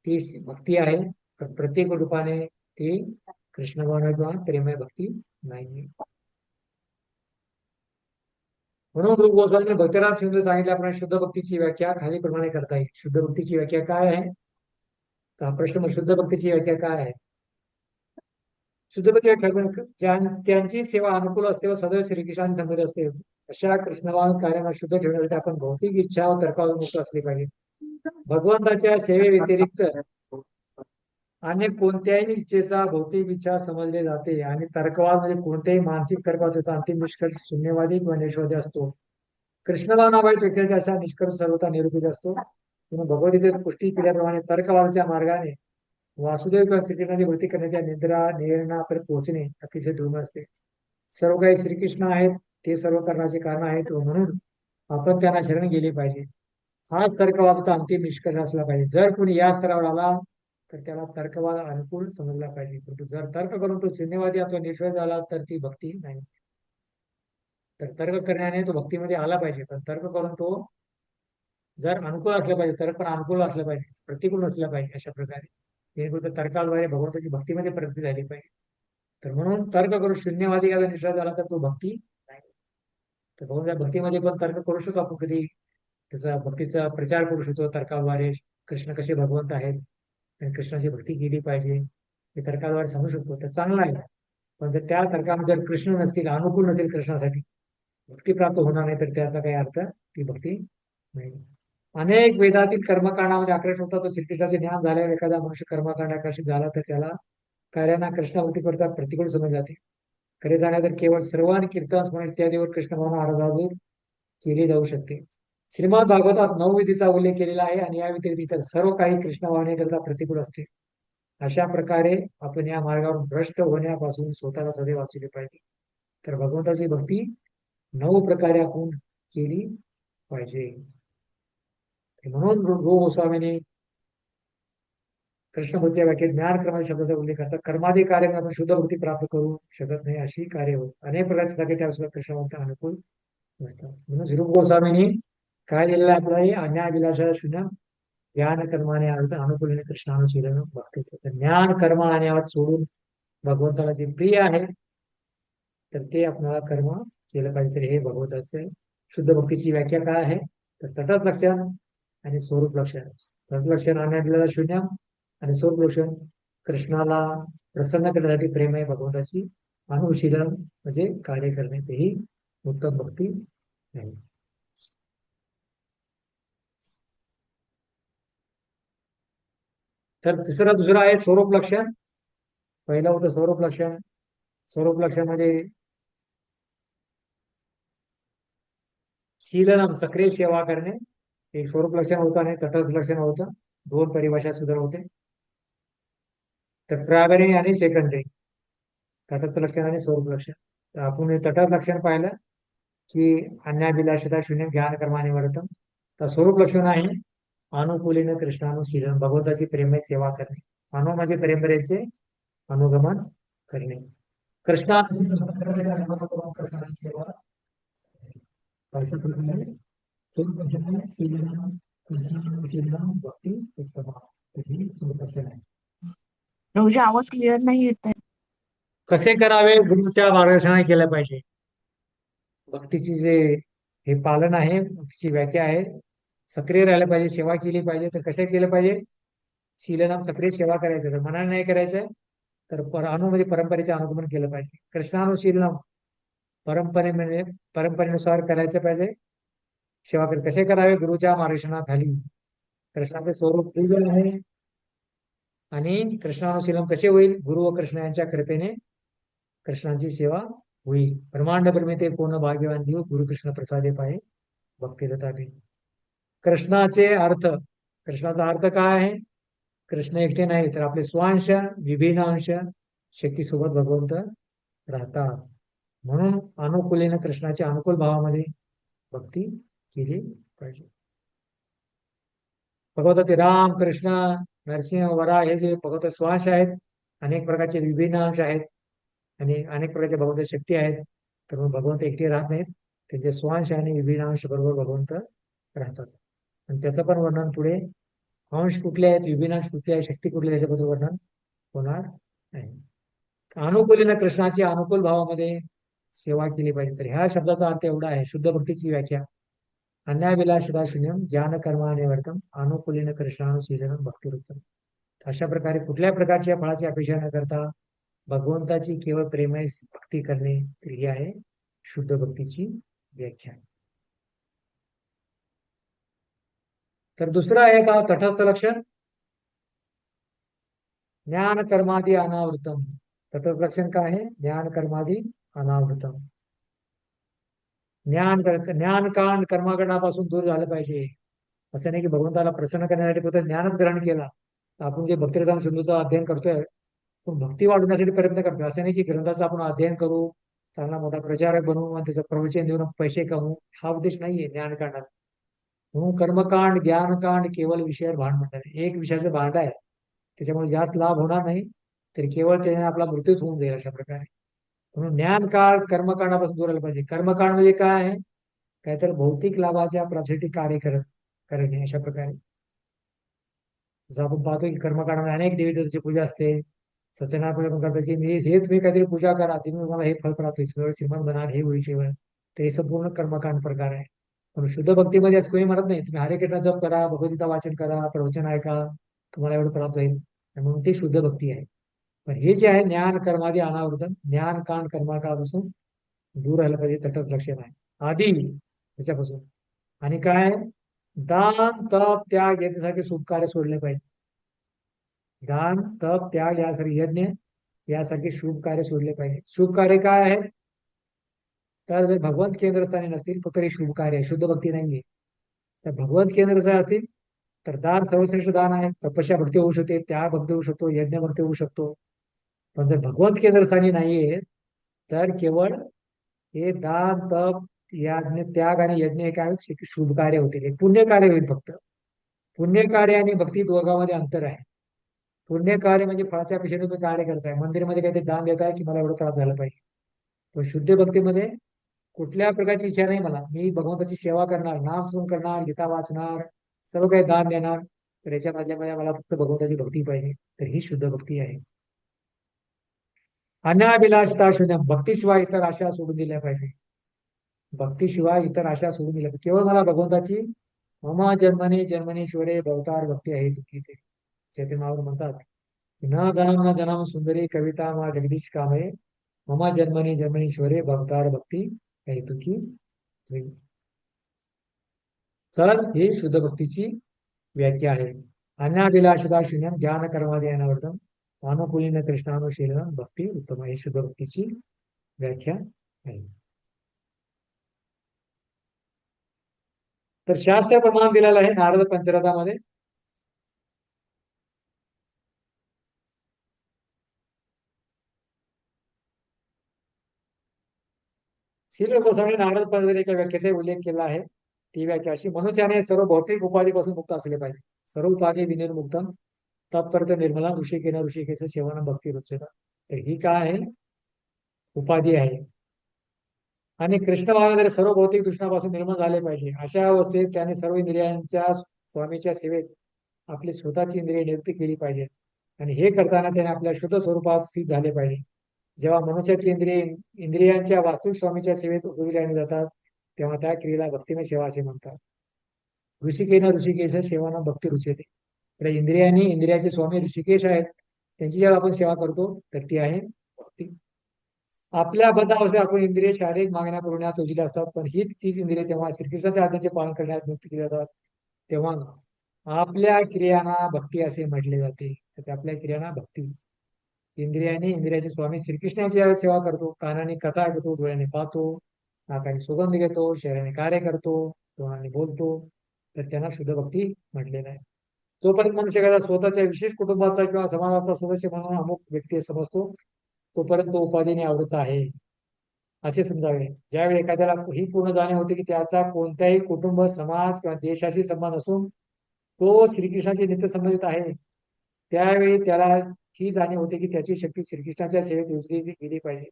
ती भक्ती आहे, पण प्रत्येक रूपाने ती कृष्ण भावना किंवा प्रेमय भक्ती नाही. म्हणून रूप गोस्वामी भक्तराज शिंदे सांगितल्याप्रमाणे शुद्ध भक्तीची व्याख्या खालीलप्रमाणे करता येईल. शुद्ध भक्तीची व्याख्या काय आहे? तर हा प्रश्न मग शुद्ध भक्तीची व्याख्या काय आहे? शुद्ध भक्ती व्याख्या त्यांची सेवा अनुकूल असते व सदैव श्रीकृष्णाची संगत असते अशा कृष्णवान कार्यांना शुद्ध ठेवण्यासाठी आपण भौतिक इच्छा व तर्कावर मुक्त असली पाहिजे. भगवंताच्या सेवेव्यतिरिक्त अन्य कोणत्याही इच्छेचा भौतिक इच्छा समजले जाते आणि तर्कवाद म्हणजे कोणत्याही मानसिक तर्कवाद त्याचा अंतिम निष्कर्ष शून्यवादी किंवा निष्वादी असतो. कृष्णवान अवैध व्यक्तीसाठी असा निष्कर्ष सर्वथा निरूपित असतो. किंवा भगवद्गीतेत पुष्टी केल्याप्रमाणे तर्कवादाच्या मार्गाने वासुदेव किंवा श्रीकृष्णाची भक्ती करण्याच्या नियंत्रणापर्यंत पोहोचणे अतिशय दुर्मिळ असते. सर्व काही श्रीकृष्ण आहेत, ते सर्व करण्याचे कारण आहेत व म्हणून आपण त्यांना शरण गेले पाहिजे. हाच तर्कवादाचा अंतिम निष्कर्ष असला पाहिजे. जर कोणी या स्तरावर आला तर त्याला तर्कवाद अनुकूल समजला पाहिजे. परंतु जर तर्क करून तो शून्यवादी अथवा निष्फळ झाला तर ती भक्ती नाही. तर तर्क करण्याने तो भक्तीमध्ये आला पाहिजे, पण तर्क करून तो जर अनुकूल असला पाहिजे, तर्क पण अनुकूल असलं पाहिजे, प्रतिकूल नसलं पाहिजे. अशा प्रकारे जेणेकरून तर्काद्वारे भगवंताची भक्तीमध्ये प्रगती झाली पाहिजे. तर म्हणून तर्क करून शून्यवादी जर निष्फळ झाला तर तो भक्ती नाही. तर भगवंताच्या भक्तीमध्ये पण तर्क करू शकतो आपण, कधी त्याचा भक्तीचा प्रचार करू शकतो तर्काद्वारे. कृष्ण कसे भगवंत आहेत आणि कृष्णाची भक्ती केली पाहिजे हे तर्काद्वारे सांगू शकतो, तर चांगला आहे. पण जर त्या तर्कामध्ये जर कृष्ण नसतील, अनुकूल नसेल कृष्णासाठी, भक्ती प्राप्त होणार नाही, तर त्याचा काही अर्थ ती भक्ती नाही. अनेक वेदातील कर्मकांडामध्ये आकर्षण होता तो श्रीकृष्णाचे ज्ञान झाल्यावर एखादा मनुष्य कर्मकांड आकर्षित झाला तर त्याला कार्यांना कृष्ण भक्ती करता प्रतिकूल समजले जाते. खरे सांगा तर केवळ श्रवण, कीर्तन, स्मरण इत्यादीवर कृष्ण भावना आराधना केली जाऊ शकते. श्रीमद भागवतात 9 विधीचा उल्लेख केलेला आहे आणि या व्यतिरिक्त इतर सर्व काही कृष्ण भावनेकरता प्रतिकूल असते. अशा प्रकारे आपण या मार्गावर भ्रष्ट होण्यापासून स्वतःला सदैव वाचवले पाहिजे. तर भगवंताची भक्ती 9 प्रकारे आपण केली पाहिजे. म्हणून गोस्वामीने कृष्ण भक्तीच्या व्याख्येत ज्ञान क्रमाच्या शब्दाचा उल्लेख करतात. कर्मादी कार्य आपण शुद्ध भक्ती प्राप्त करू शकत नाही अशी कार्य होत. अनेक प्रकारचे त्यासुद्धा कृष्ण भक्त अनुकूल नसतात. म्हणून रूप गोस्वामींनी काय दिलेलं आहे आपल्याला? अन्याभिलाषा शून्य ज्ञान कर्माने अनुकूल कृष्णानुशीलन भक्ती. तर ज्ञान कर्म आणि सोडून भगवंताला जे प्रिय आहे तर ते आपल्याला कर्म केलं पाहिजे. तर हे भगवंताचे शुद्ध भक्तीची व्याख्या काय आहे? तर तटस्थ लक्षण आणि स्वरूप लक्षण. तटस्थ लक्षण अन्याभिलाषा शून्य आणि स्वरूप लक्षण कृष्णाला प्रसन्न करण्यासाठी प्रेम आहे भगवंताची. अनुशीलन म्हणजे कार्य करणे, तेही उत्तम भक्ती आहे. तर दुसरं आहे स्वरूप लक्षण. पहिलं होतं स्वरूप लक्षण. स्वरूप लक्षण म्हणजे शीलनम सक्रिय सेवा करणे, एक स्वरूप लक्षण होतं आणि तटस्थ लक्षण होतं. 2 परिभाषा सुद्धा होते. तर प्रायमरी आणि सेकंडरी, तटस्थ लक्षण आणि स्वरूप लक्षण. तर आपण तटस्थ लक्षण पाहिलं की अन्याभिलाषता शून्य ज्ञान कर्माने वर्तन. तर स्वरूप लक्षण आहे अनुकूलीन कृष्णानुशीलन, भगवंताची प्रेमय सेवा करणे. अनु म्हणजे परंपरेचे अनुगमन करणे. कृष्णाची सेवा भक्ती उत्तम आहे. रोजी आवाज क्लिअर नाही येत आहे. कसे करावे? गुरुच्या मार्गदर्शनाने केलं पाहिजे. भक्तीची जे हे पालन आहे, भक्तीची व्याख्या आहे, सक्रिय राहिलं पाहिजे, सेवा केली पाहिजे. तर कसे केलं पाहिजे? शीलनाम सक्रिय सेवा करायचं. तर मनाने नाही करायचं तर अनुभव परंपरेचे अनुगमन केलं पाहिजे. कृष्णानुशीलनम परंपरेनुसार करायचं पाहिजे. सेवा कसे करावे? गुरुच्या मार्गदर्शनाखाली. कृष्णाचे स्वरूप दिव्य आहे आणि कृष्णानुशीलन कसे होईल? गुरु व कृष्ण यांच्या कृपेने कृष्णाची सेवा होईल. ब्रह्मांड ब्रह्मिते कोण भाग्यवान जीव गुरु कृष्ण प्रसादे पाहे भक्ती दत्ताने. कृष्णाचे अर्थ. कृष्णाचा अर्थ काय आहे? कृष्ण एकटे नाही तर आपले स्वांश विभिन्न अंश शक्तीसोबत भगवंत राहतात. म्हणून अनुकूलीने कृष्णाच्या अनुकूल भावामध्ये भक्ती केली पाहिजे. भगवंताचे राम, कृष्ण, नरसिंह, वरा हे जे भगवंत स्वांश आहेत, अनेक प्रकारचे विभिन्न अंश आहेत आणि अनेक प्रकारच्या भगवंत शक्ती आहेत. तर मग भगवंत एकटे राहत नाहीत, त्याचे स्वांश आणि विभिन्न अंश बरोबर भगवंत राहतात. आणि त्याचं पण वर्णन पुढे अंश कुठले आहेत, विभिन्न अंश कुठले आहेत, शक्ती कुठली, त्याच्याबद्दल वर्णन होणार आहे. अनुकूलीने कृष्णाच्या अनुकूल भावामध्ये सेवा केली पाहिजे. तर ह्या शब्दाचा अर्थ एवढा आहे, शुद्ध भक्तीची व्याख्या. अन्याभिलाषिता शून्यम ज्ञान कर्मानिवर्तम अनुकूलीन कृष्णानुशीलनम भक्तिवृत्तम. अशा प्रकारे कुठल्याही प्रकारच्या फळाची अपेक्षा न करता भगवंताची केवळ प्रेमय भक्ती करणे, ही आहे शुद्ध भक्तीची व्याख्या. तर दुसरं आहे का तटस्थ लक्षण, ज्ञान कर्मादी अनावृतम. तटस्थ लक्षण काय आहे? ज्ञान कर्मादी अनावृतम. ज्ञानकांड कर्मकांडापासून दूर झालं पाहिजे. असं नाही की भगवंताला प्रसन्न करण्यासाठी फक्त ज्ञानच ग्रहण केला. तर आपण जे भक्तिरसाम सिंधूचं अध्ययन करतोय, पण भक्ती वाढवण्यासाठी प्रयत्न करतोय. असं नाही की ग्रंथाचं आपण अध्ययन करू, चांगला मोठा प्रचारक बनवू आणि त्याचं प्रवचन देऊन पैसे कमवू, हा उद्देश नाहीये ज्ञानकांडात. म्हणून कर्मकांड ज्ञानकांड केवळ विषयावर भांड म्हणतात. एक विषयाचं भांड आहे, त्याच्यामुळे जास्त लाभ होणार नाही, तर केवळ त्याने आपला मृत्यूच होऊन जाईल अशा प्रकारे. म्हणून ज्ञानकांड कर्मकांडापासून दूर राहिलं पाहिजे. कर्मकांड म्हणजे काय आहे? काहीतरी भौतिक लाभाच्या प्राप्तीसाठी कार्य करणे अशा प्रकारे. जसं आपण पाहतो की कर्मकांडामध्ये अनेक देवी देवतांची पूजा असते. सत्यनारायण पूजा पण करतात की हे तुम्ही काहीतरी पूजा करा, तुम्ही मला हे फळ प्राप्त होईल, श्रीमंत बनाल, हे होईल शिवाय. तर हे संपूर्ण कर्मकांड प्रकार आहे. पण शुद्ध भक्तीमध्ये असं कोणी म्हणत नाही तुम्ही हरे कृष्ण जप करा, भगवद्गीता वाचन करा, प्रवचन ऐका, तुम्हाला एवढं प्राप्त होईल, म्हणून ती शुद्ध भक्ती आहे. पण हे जे आहे ज्ञान कर्मादी अनावृतम, ज्ञान कांड कर्मकांडापासून दूर राहिलं पाहिजे, तटस्थ लक्षण आहे आधी त्याच्यापासून. आणि काय? दान तप त्याग याच्यासारखे शुभ कार्य सोडले पाहिजे. दान तप त्याग यासारखे यज्ञ यासारखे शुभ कार्य सोडले पाहिजे. शुभ कार्य काय आहेत? तर जर भगवंत केंद्रस्थानी नसतील तर तरी शुभ कार्य आहे, शुद्ध भक्ती नाहीये. तर भगवंत केंद्रस्थानी असतील तर दान सर्वश्रेष्ठ दान आहे. तपस्या भक्ती होऊ शकते, त्याग भक्ती होऊ शकतो, यज्ञ भक्ती होऊ शकतो. पण जर भगवंत केंद्रस्थानी नाहीये तर केवळ हे दान तप याज्ञ त्याग आणि यज्ञ हे काय होईल? शुभ कार्य होतील, हे पुण्य कार्य होईल. फक्त पुण्य कार्य आणि भक्ती दोघांमध्ये अंतर आहे. पुण्य कार्य म्हणजे फळाच्या पेक्षाने तुम्ही कार्य करताय, मंदिरामध्ये काहीतरी दान देताय की मला एवढं प्राप्त झालं पाहिजे. पण शुद्ध भक्तीमध्ये कुठल्या प्रकारची इच्छा नाही, मला मी भगवंताची सेवा करणार, नाम स्मरण करणार, गीता वाचणार, सर्व काही दान देणार, तर याच्या माध्यमाने मला फक्त भगवंताची भक्ती पाहिजे, तर ही शुद्ध भक्ती आहे. अनाभिलाषता शून्य, भक्तीशिवाय इतर आशा सोडून दिल्या पाहिजे. भक्तीशिवाय इतर आशा सोडून दिल्या पाहिजे. केवळ मला भगवंताची ममा जन्मनी जन्मनीश्वरे भवतार भक्ती आहे तुकी. ते चैतन्यमावर म्हणतात न धनम न जनम सुंदरी कविता मा जगदीश कामे ममा जन्मनी जन्मनीश्वरे भवतार भक्ती आहे तुकी. तर ही शुद्ध भक्तीची व्याख्या आहे. अनाभिलाषता शून्यम ज्ञान कर्मादी अनावर्तम अनुकूलीन कृष्णानुशीलन भक्ती उत्तम, ही शुद्ध भक्तीची व्याख्या आहे. तर शास्त्र प्रमाण दिलेलं आहे नारद पंचरथामध्ये. श्रील गोस्वामी नारद पंचरथ एका व्याख्येचा उल्लेख केला आहे. ती व्याख्या अशी: मनुष्याने सर्व भौतिक उपाधीपासून मुक्त असले पाहिजे. सर्व उपाधी विनिर्मुक्तम तत्पर्यंत निर्मला ऋषिकेन ऋषिकेच सेवन भक्ती रुचेता. तर ही काय आहे? उपाधी आहे. आणि कृष्ण भावामध्ये सर्व भौतिक दूषणापासून निर्मळ झाले पाहिजे. अशा अवस्थेत त्याने सर्व इंद्रियांच्या स्वामीच्या सेवेत आपली स्वतःची इंद्रिय नियुक्ती केली पाहिजे. आणि हे करताना त्याने आपल्या शुद्ध स्वरूपात स्थित झाले पाहिजे. जेव्हा मनुष्याची इंद्रियांच्या वास्तविक स्वामीच्या सेवेत उपयोगी आणली जातात तेव्हा त्या क्रियेला भक्तिमय सेवा असे म्हणतात. ऋषिकेन ऋषिकेश सेवाना भक्ती रुचेते. तर इंद्रियांनी इंद्रियाचे स्वामी ऋषिकेश आहेत, त्यांची जेव्हा आपण सेवा करतो तर ती आहे भक्ती. आपल्या बद्धावस्थेत आपण इंद्रिय शारीरिक मागण्या पुरवण्यात उजिले असतात, पण हीच तीच इंद्रिय तेव्हा श्रीकृष्णाच्या आज्ञेचे पालन करण्यात मुक्त केली जातात तेव्हा आपल्या क्रियांना भक्ती असे म्हटले जाते. तर आपल्या क्रियांना भक्ती. इंद्रियाने इंद्रियाचे स्वामी श्रीकृष्णाची सेवा करतो, कानाने कथा ऐकतो, डोळ्याने पाहतो, नाकाने सुगंध घेतो, शरीराने कार्य करतो, तोंडाने बोलतो, तर त्यांना शुद्ध भक्ती म्हटलेलं आहे. जोपर्यंत मनुष्य एखादा स्वतःच्या विशेष कुटुंबाचा किंवा समाजाचा सदस्य म्हणून अमुक व्यक्ती समजतो तोपर्यंत तो उपाधीने आवृत आहे असे समजावे. ज्यावेळी एखाद्याला ही पूर्ण जाणीव होते की त्याचा कोणत्याही कुटुंब, समाज किंवा देशाशी संबंध नसून तो श्रीकृष्णाशी नित्य संबंधित आहे, त्यावेळी त्याला ही जाणीव होते की त्याची शक्ती श्रीकृष्णाच्या सेवेत योजली गेली पाहिजे.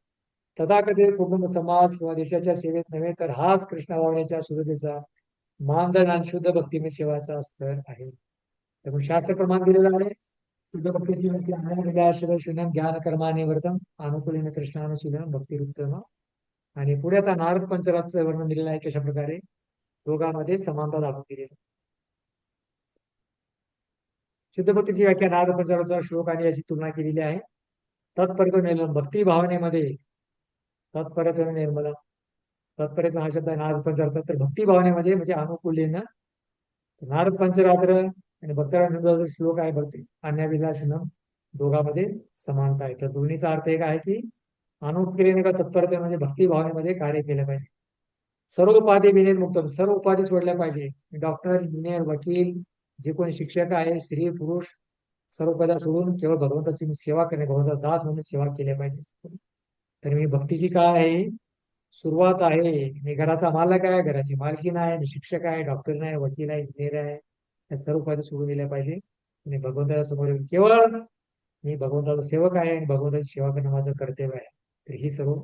तथाकथित कुटुंब, समाज किंवा देशाच्या सेवेत नव्हे, तर हाच कृष्ण भावनेच्या शुद्धतेचा मानदंड आणि शुद्ध भक्तिमय सेवाचा स्तर आहे. त्यामुळे शास्त्र प्रमाण दिलेलं आहे. शुद्ध भक्तीची व्याख्या शून्य ज्ञान कर्मानिवर्तम अनुकूलीन कृष्णानुशीलन भक्ती उत्तम आणि पुढे आता नारद पंचराचं वर्णन दिलेलं आहे कशा प्रकारे दोघांमध्ये समानता दाखवून दिलेली आहे. शुद्ध भक्तीची व्याख्या नारद पंचराचा श्लोक आणि याची तुलना केलेली आहे. तत्परत निर्मल भक्ती भावनेमध्ये तत्परत निर्मल तत्परत हा शब्द आहे नारद पंचराचा. तर भक्ती भावनेमध्ये म्हणजे अनुकूल्येनं नारद पंचरात्र आणि भक्तराज श्लोक आहे भक्ती अन्याभिलाषणम दोघांमध्ये समानता आहे. तर दोन्हीचा अर्थ एक आहे की अनुकूल्येने का तत्परते म्हणजे भक्ती भावनेमध्ये कार्य केलं पाहिजे. सर्व उपाधी विनिर्मुक्तम सर्व उपाधी सोडल्या पाहिजे. डॉक्टर इंजिनियर वकील जे कोणी शिक्षक आहे स्त्री पुरुष सर्व पदा सोडून केवळ भगवंताची सेवा करणे भगवंताचा दास म्हणून सेवा केल्या पाहिजे. तर मी भक्तीची काय आहे सुरुवात आहे. मी घराचा मालक आहे घराची मालकीण आहे मी शिक्षक आहे डॉक्टर नाही वकील आहे इंजिनियर आहे या सर्व पदे सोडून दिल्या पाहिजे. आणि भगवंताच्या समोर केवळ मी भगवंताचा सेवक आहे आणि भगवंताची सेवा करणं माझं कर्तव्य आहे. तर ही सर्व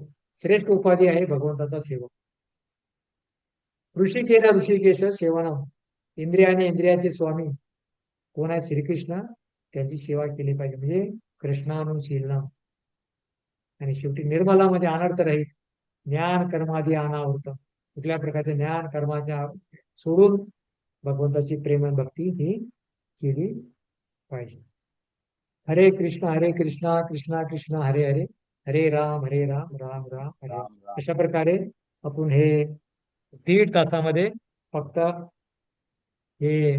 श्रेष्ठ उपाधी आहे भगवंताचा सेवक. ऋषिकेन ऋषिकेश सेवनम इंद्रियाने इंद्रियाचे स्वामी कोण आहे श्रीकृष्ण त्यांची सेवा केली पाहिजे म्हणजे कृष्णानुशीलनम. आणि शेवटी निर्मला म्हणजे अनर्थ रहित ज्ञान कर्मादी अनावृत कुठल्या प्रकारचे ज्ञान कर्माच्या सोडून भगवंताची प्रेम भक्ती ही केली पाहिजे. हरे कृष्ण कृष्णा कृष्णा हरे हरे हरे राम राम राम हरे. राम राम अशा प्रकारे आपण हे 1.5 तासामध्ये फक्त हे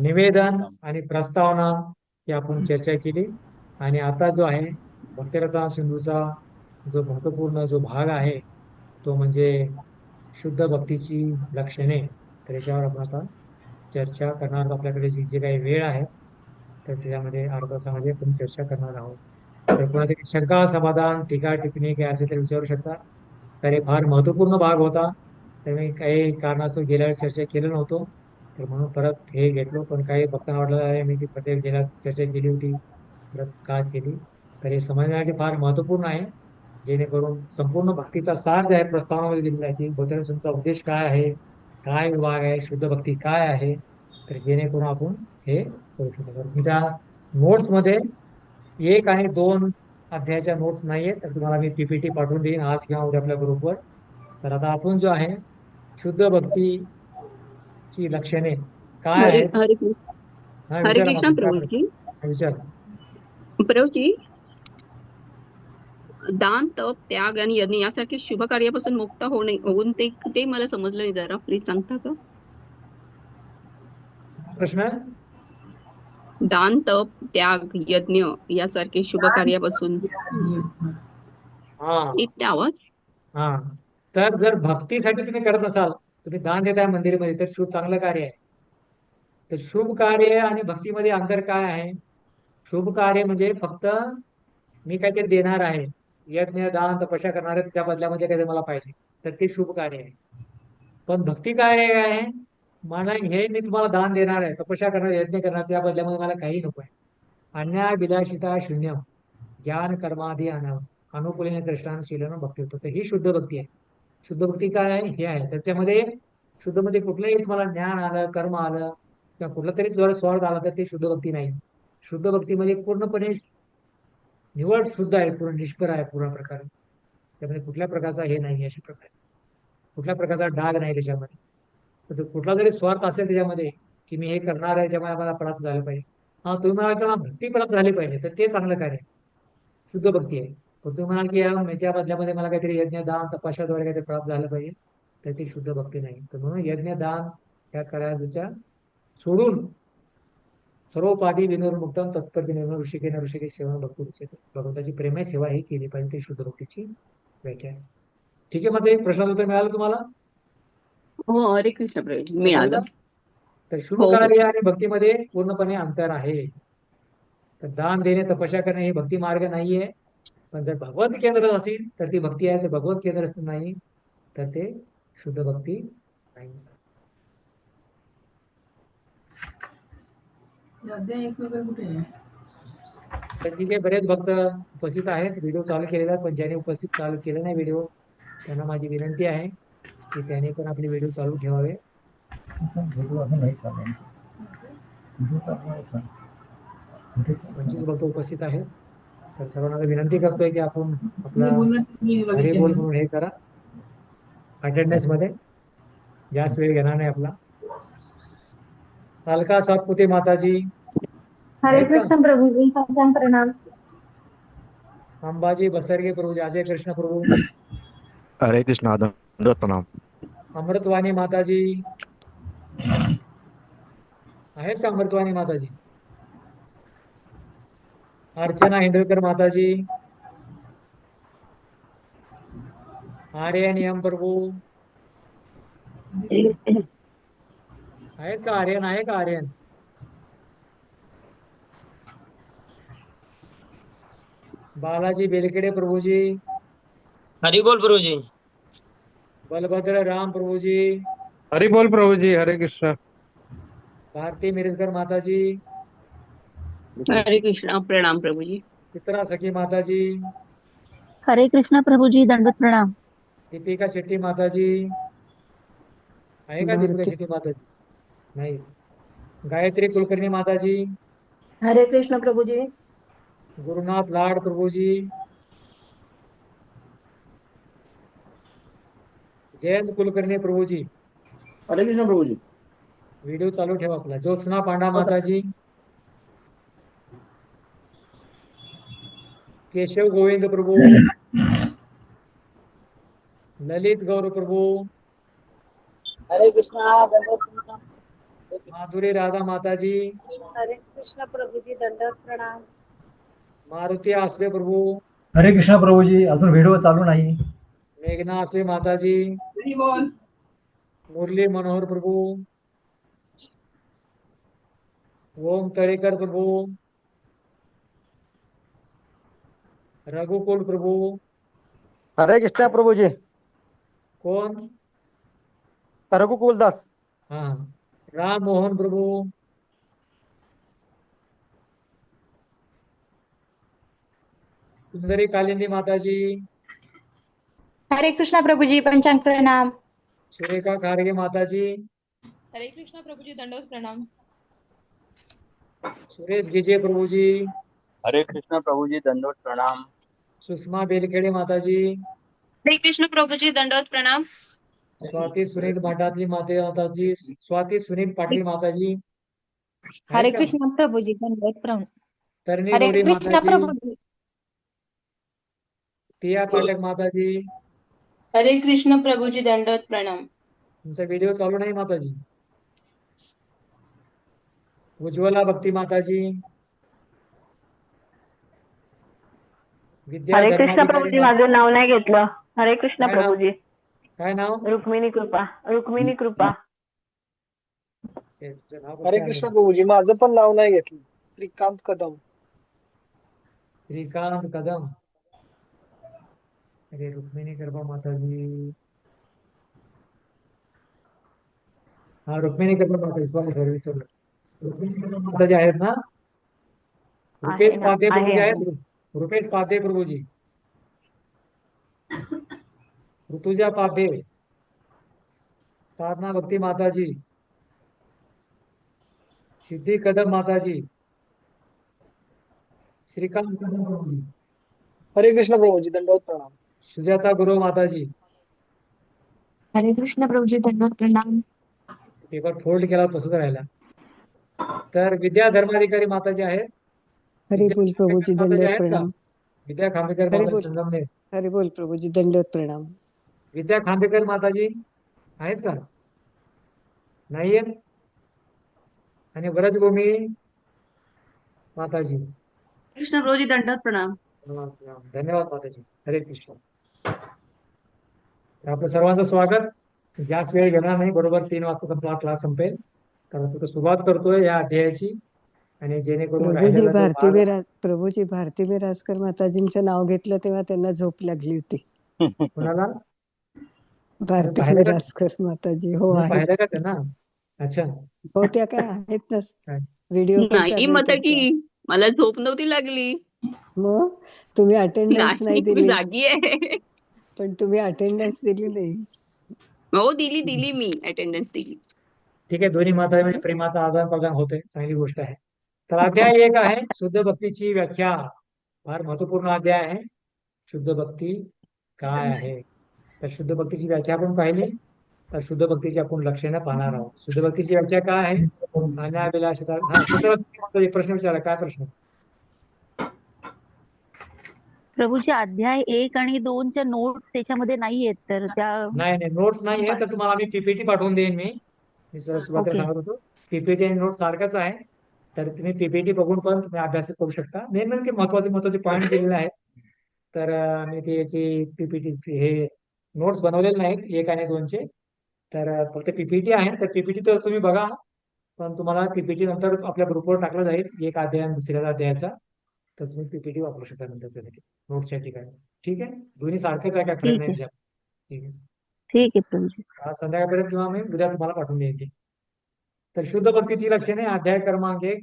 निवेदन आणि प्रस्तावना ही आपण चर्चा केली. आणि आता जो आहे भक्तिरसा सिंधूचा जो महत्वपूर्ण जो भाग आहे तो म्हणजे शुद्ध भक्तीची लक्षणे. तर याच्यावर आपण आता चर्चा करणार आहोत. आपल्याकडे जी जे काही वेळ आहे तर त्याच्यामध्ये अर्धा तासामध्ये आपण चर्चा करणार आहोत. तर कोणाची शंका समाधान टीका टिप्पणी काय असेल तर विचारू शकता. तर हे फार महत्वपूर्ण भाग होता. तर मी काही कारणास्तव गेल्या वेळेस चर्चा केलं नव्हतं तर म्हणून परत हे घेतलो. पण काही भक्तांना वाटलं आहे मी ती प्रत्येक गेल्या चर्चा केली होती परत काच केली. तर हे समजण्यासाठी फार महत्वपूर्ण आहे जेणेकरून संपूर्ण भक्तीचा सार जे आहे प्रस्तावनामध्ये दिलेला आहे की बौद्धांचा उद्देश काय आहे काय विभाग आहे शुद्ध भक्ती काय आहे. तर जेणेकरून आपण हे करू शकतो. त्या नोट्समध्ये 1 आणि 2 अध्यायाच्या नोट्स नाहीये तर तुम्हाला मी पीपीटी पाठवून देईन आज किंवा उद्या आपल्या ग्रुपवर. तर आता आपण जो आहे शुद्ध भक्तीची लक्षणे काय हरे आहेत हरे कृष्ण हा हरे विचारा कृष्ण मला काय प्रभूजी विचार. प्रभूजी दान तप त्याग आणि यज्ञ यासारखे शुभ कार्यापासून मुक्त होऊन ते मला समजलं नाही जरा प्लीज सांगता का. प्रश्न दान तप त्याग यज्ञ यासारखे शुभ कार्यापासून हा येते आवाज. हा तर जर भक्तीसाठी तुम्ही करत असाल तुम्ही दान देताय मंदिरामध्ये तर शुभ चांगलं कार्य आहे. तर शुभ कार्य आणि भक्तीमध्ये अंतर काय आहे. शुभ कार्य म्हणजे फक्त मी काहीतरी देणार आहे यज्ञ दान तपस्या करणार आहे त्याच्या बदल्यामध्ये काहीतरी मला पाहिजे तर ते शुभ कार्य आहे. पण भक्ती कार्य काय आहे मला हे मी तुम्हाला दान देणार आहे तपस्या करणार यज्ञ करणार त्या बदल्यामध्ये मला काही नको आहे. अन्याय विलासिता शून्य ज्ञान कर्मादी अनुकूलीने कृष्णानुशीलन भक्ती होतं. तर ही शुद्ध भक्ती आहे. शुद्ध भक्ती काय आहे हे आहे. तर त्यामध्ये शुद्ध मध्ये कुठलंही तुम्हाला ज्ञान आलं कर्म आलं किंवा कुठला तरी जर स्वार्थ आला तर ते शुद्ध भक्ती नाही. शुद्ध भक्ती म्हणजे पूर्णपणे निवड शुद्ध आहे पूर्ण निष्कर आहे पूर्ण प्रकारे. त्यामध्ये कुठल्या प्रकारचा हे नाही अशा प्रकारे कुठल्या प्रकारचा डाग नाही त्याच्यामध्ये. तर कुठला जरी स्वार्थ असेल त्याच्यामध्ये की मी हे करणार आहे त्यामुळे मला प्राप्त झालं पाहिजे हा तुम्ही म्हणाल की भक्ती प्राप्त झाली पाहिजे तर ते चांगलं कार्य शुद्ध भक्ती आहे. पण तुम्ही म्हणाल की याच्या बदल्यामध्ये मला काहीतरी यज्ञ दान तपस्याद्वारे काहीतरी प्राप्त झालं पाहिजे तर ती शुद्ध भक्ती नाही. तर म्हणून यज्ञ दान या कार्याच्या सोडून सर्वोपाधी विनोर्मुक्तम तत्परते निर्मळ ऋषिकेन ऋषिकेश सेवा भक्ती उच्यते. भगवंताची प्रेमय सेवा ही केली पाहिजे ती शुद्ध भक्तीची व्याख्या आहे. ठीक आहे मग ते प्रश्न उत्तर मिळालं तुम्हाला. हो हरे कृष्ण प्रभूजी मिळालं. तर शुभ हो हो कार्य आणि भक्तीमध्ये पूर्णपणे अंतर आहे. तर दान देणे तपस्या करणे हे भक्ती मार्ग नाहीये. पण जर भगवत केंद्र असेल तर ती भक्ती आहे. जर भगवत केंद्र नाही तर ते शुद्ध भक्ती नाही. तर ठीक आहे बरेच भक्त उपस्थित आहेत व्हिडिओ चालू केलेला पण ज्याने उपस्थित चालू केलं नाही व्हिडिओ त्यांना माझी विनंती आहे की त्याने पण आपले व्हिडिओ चालू ठेवावे. 25 भक्त उपस्थित आहेत. तर सर्वांना विनंती करतोय की आपण आपला हरी बोल म्हणून हे करा अटेंडन्स मध्ये, जास्त वेळ घेणार नाही आपला. अलका सातपुते माताजी हरे आहेत का? कृष्ण प्रभुजी साष्टांग प्रणाम. अंबाजी बसरगे प्रभूजी, अजय कृष्ण प्रभू, हरे कृष्णा दंडवत प्रणाम. अमृतवाणी माताजी आहेत का? अमृतवाणी माताजी, अर्चना हिंदुळकर माताजी, आर्यन यम प्रभू आहेत का? आर्यन आहे का? आर्यन बालाजी बेलकेडे प्रभूजी, हरी बोल प्रभुजी. बलभद्र राम प्रभूजी, हरी बोल प्रभुजी. हरे कृष्ण. भारती मिरजकर माताजी, हरे कृष्णा प्रणाम प्रभुजी. चित्रा सखी माताजी, हरे कृष्ण प्रभुजी दंडवत प्रणाम. दीपिका शेट्टी माताजी, आहे का दीपिका भारती शेट्टी माताजी? नाही. गायत्री कुलकर्णी माताजी, हरे कृष्ण प्रभुजी. गुरुनाथ लाड प्रभूजी, जयंत कुलकर्णी प्रभूजी, हरे कृष्ण प्रभुजी. व्हिडिओ चालू ठेवा आपला. ज्योत्सना पांडा माताजी, केशव गोविंद प्रभू, ललित गौर प्रभू, हरे कृष्णा दंडवत प्रणाम. माधुरी राधा माताजी, हरे कृष्ण प्रभुजी दंडवत प्रणाम. मारुती आसवे प्रभू, हरे कृष्ण प्रभुजी. अजून व्हिडिओ चालू नाही. मेघना आसवे माताजी, मुरली मनोहर प्रभू, ओम तळेकर प्रभू, रघुकुल प्रभू, हरे कृष्णा प्रभुजी. कोण? रघुकुलदास. हा, राम मोहन प्रभू, सुंदरी कालिंदी माताजी, हरे कृष्ण प्रभुजी पंचांग प्रणाम. सुरेखा खारगे माताजी, हरे कृष्णा प्रभुजी दंडवत प्रणाम. सुरेश गिजे प्रभूजी, हरे कृष्ण प्रभुजी दंडवत प्रणाम. सुषमा बेलखेडे माताजी, हरे कृष्ण प्रभुजी दंडवत प्रणाम. स्वाती सुनील माताजी माताजी, स्वाती सुनील पाटील माताजी, हरे आहेत का? कृष्ण प्रभुजी दंडवत प्रणाम. तरणी हरे गौरी कृष्ण माताजी, प्रभुजी. टिया पाठक माताजी. हरे कृष्ण प्रभुजी दंडवत प्रणाम. तुमचा व्हिडिओ चालू नाही माताजी. उज्ज्वला भक्ती माताजी, विद्या हरे कृष्ण धर्माधिकारी प्रभुजी माझं नाव नाही घेतलं. हरे कृष्ण काय नाव? प्रभुजी. काय नाव? रुक्मिणी कृपा. रुक्मिणी कृपा. हे तुझं नाव हरे कसं कृष्ण आलं? प्रभुजी माझं पण नाव नाही घेतलं. श्रीकांत कदम. श्रीकांत कदम. अरे रुक्मिणी कृपा माताजी, हा रुक्मिणी कृपा माताजी, सॉरी सॉरी विसरलो. रुक्मिणी कृपा माताजी आहेत ना? रुपेश ना, पाध्ये आहे, प्रभूजी आहे. आहेत? रुपेश पाध्ये प्रभूजी, ऋतुजा पाध्ये, साधना भक्ती माताजी, सिद्धी कदम माताजी, श्रीकांत कदम प्रभूजी, हरे कृष्ण प्रभुजी दंडवत प्रणाम. सुजाता गुरु माताजी. हरे कृष्ण प्रभुजी दंडवत प्रणाम. पेपर फोल्ड केला तसंच राहिला. तर विद्या धर्माधिकारी माताजी आहेत. हरी विद्या बोल प्रभुजी खांबेकर माताजी दंडवत आहेत का? प्रणाम. विद्या खांबेकर हरी माताजी बोल. संगमनेर. हरी बोल प्रभुजी दंडवत प्रणाम. विद्या खांबेकर माताजी आहेत का? नाहीये. आणि व्रजभूमी माताजी. कृष्ण प्रभुजी दंडवत प्रणाम. धन्यवाद माताजी. हरे कृष्ण. तर आपलं सर्वांचं स्वागत. जास्त वेळ घेणार नाही, बरोबर 3 वाजता तुमचा क्लास संपेल. तर आता सुरुवात करतोय या अध्यायाची, आणि जेणेकरून प्रभुजी राहिलेला जो भाग प्रभुजी भारती बिराजकर माताजींचं नाव घेतलं तेव्हा त्यांना झोप लागली होती. कोणाला? भारती पाहिलं का? बिराजकर माताजी हो तुम्ही पाहिलं आहेत. का त्यांना? अच्छा. हो त्या काय आहेत ना, काय? व्हिडिओ पण नाही चालू आहे त्यांचा. माताजी, मला झोप नव्हती लागली. मग तुम्ही अटेंडन्स नाही नाही, मी दिली, जागी आहे. पण तुम्ही अटेंडन्स दिली नाही. हो दिली मी अटेंडन्स दिली. ठीक आहे, दोन्ही मातामध्ये प्रेमाचा आदान प्रदान होतोय, चांगली गोष्ट आहे. तर अध्याय 1 आहे शुद्ध भक्तीची व्याख्या. फार महत्वपूर्ण अध्याय आहे. शुद्ध भक्ती काय आहे, तर शुद्ध भक्तीची व्याख्या आपण पाहिली. तर शुद्ध भक्तीची आपण लक्षणे पाहणार आहोत. शुद्ध भक्तीची व्याख्या काय आहे? अनाभिलाषिता. हा सुतराज एक प्रश्न विचारा. काय प्रश्न? प्रभूजी अध्याय 1 आणि 2 च्या नोट्स त्याच्यामध्ये नाहीयेत तर त्या नाही नाही, नोट्स नाही आहे तर तुम्हाला मी पीपीटी पाठवून देईन. मी सुरुवातीला ओके. सांगत होतो पीपीटी आणि नोट सारखंच आहे. तर तुम्ही पीपीटी बघून पण तुम्ही अभ्यास करू शकता. मेन म्हणजे महत्वाचे पॉईंट दिलेले आहेत. तर मी ते याची पीपीटी हे नोट्स बनवलेले नाहीत 1 आणि 2 चे. तर फक्त पीपीटी आहे. तर पीपीटी तर तुम्ही बघा, पण तुम्हाला पीपीटी नंतर आपल्या ग्रुपवर टाकलं जाईल एक अध्याय आणि दुसऱ्या अध्यायाचा. तर तुम्ही पीपीटी वापरू शकता नंतर त्यासाठी नोट्सच्या ठिकाणी. ठीक आहे, दोन्ही सारखेच आहे, काय फरक ठीक नाही आहे. त्याच्यात. ठीक आहे, ठीक आहे प्रभूजी. आज संध्याकाळपर्यंत किंवा मी उद्या तुम्हाला पाठवून देईन ती. तर शुद्ध भक्तीची लक्षणे अध्याय क्रमांक 1.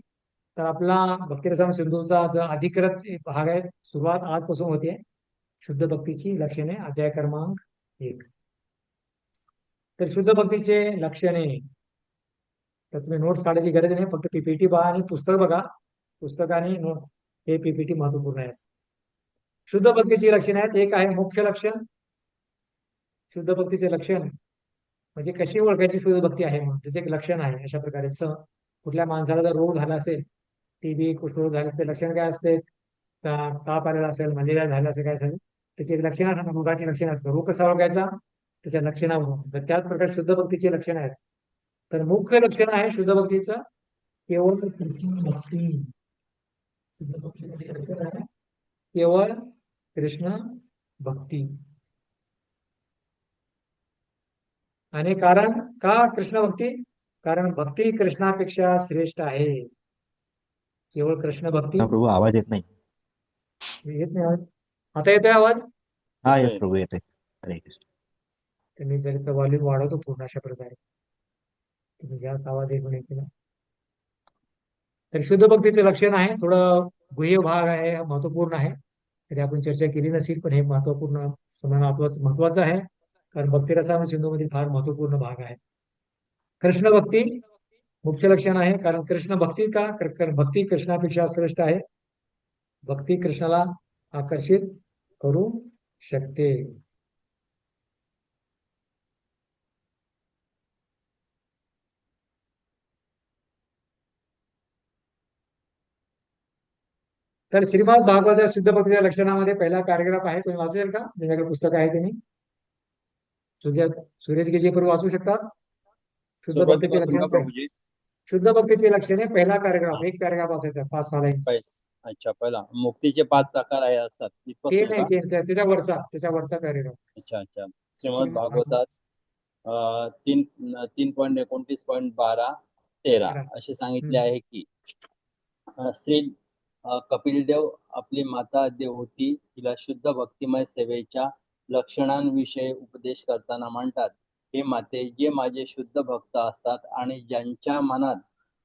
तर आपला भक्तिरसाम सिंधूचा जो अधिकृत भाग आहे, सुरुवात आजपासून होते. शुद्ध भक्तीची लक्षणे अध्याय क्रमांक 1. तर शुद्ध भक्तीचे लक्षणे, तर तुम्ही नोट्स काढायची गरज नाही, फक्त पीपीटी पहा आणि पुस्तक बघा. पुस्तक आणि नोट हे पीपीटी महत्वपूर्ण आहे. शुद्ध भक्तीची लक्षणे आहेत. एक आहे मुख्य लक्षण. शुद्ध भक्तीचे लक्षण म्हणजे कशी ओळखायची शुद्ध भक्ती आहे म्हणून त्याचे एक लक्षण आहे. अशा प्रकारे कुठल्या माणसाला जर रोग झाला असेल, टीबी कुष्ठरोग झाला असेल, लक्षण काय असते? ताप आलेला असेल, मलेरिया झाला असेल, काय असेल, त्याची एक लक्षण असतात, रोगाची लक्षण असतात. रोग कसा ओळखायचा? त्याच्या लक्षणावरून. तर त्याच प्रकारे शुद्ध भक्तीचे लक्षण आहेत. तर मुख्य लक्षण आहे शुद्ध भक्तीचं केवळ कृष्ण भक्ती. शुद्ध भक्तीचे लक्षण आहे केवळ कृष्ण भक्ती. आणि कारण का कृष्ण भक्ती? कारण भक्ती कृष्णापेक्षा श्रेष्ठ आहे. केवळ कृष्ण भक्ती. प्रभू आवाज येत नाही. येत नाही आवाज? आता येतोय आवाज? हा येस प्रभू येते. हरे कृष्ण. तर मी जर व्हॉल्यूम वाढवतो पूर्ण अशा प्रकारे, तुम्ही जास्त आवाज ऐकून येतील. तर शुद्ध भक्तीचे लक्षण आहे, थोडं गुह्य भाग आहे, महत्वपूर्ण आहे. तरी आपण चर्चा केली नसेल, पण हे महत्वपूर्ण महत्वाचं आहे. कारण भक्तिरसाम सिंधूमध्ये फार महत्वपूर्ण भाग आहे. कृष्ण भक्ती मुख्य लक्षण आहे. कारण कृष्ण भक्ती का? भक्ती कृष्णापेक्षा श्रेष्ठ आहे. भक्ती कृष्णाला आकर्षित करू शकते. तर श्रीमद भागवत शुद्ध भक्तीच्या लक्षणामध्ये पहिला पॅराग्राफ आहे. कोणी वाचेल का? माझ्याकडे पुस्तक आहे त्यांनी. सुरेश गेजेपूर्वी वाचू शकतात. शुद्ध भक्तीचे लक्षण. शुद्ध भक्तीचे लक्षणे पहिला पॅराग्राफ, एक पॅराग्राफ असायचा 5-6 लाईन. अच्छा, पहिला मुक्तीचे 5 प्रकार आहे असतात. ते नाही, त्याच्या वरचा पॅराग्राफ. अच्छा अच्छा. श्रीमद भागवतात 3.29.12-13 असे सांगितले आहे की श्री कपिलदेव आपली माता देवहूती हिला शुद्ध भक्तिमय सेवेच्या लक्षणांविषयी उपदेश करताना म्हणतात, हे माते, जे माझे शुद्ध भक्त असतात आणि ज्यांच्या मनात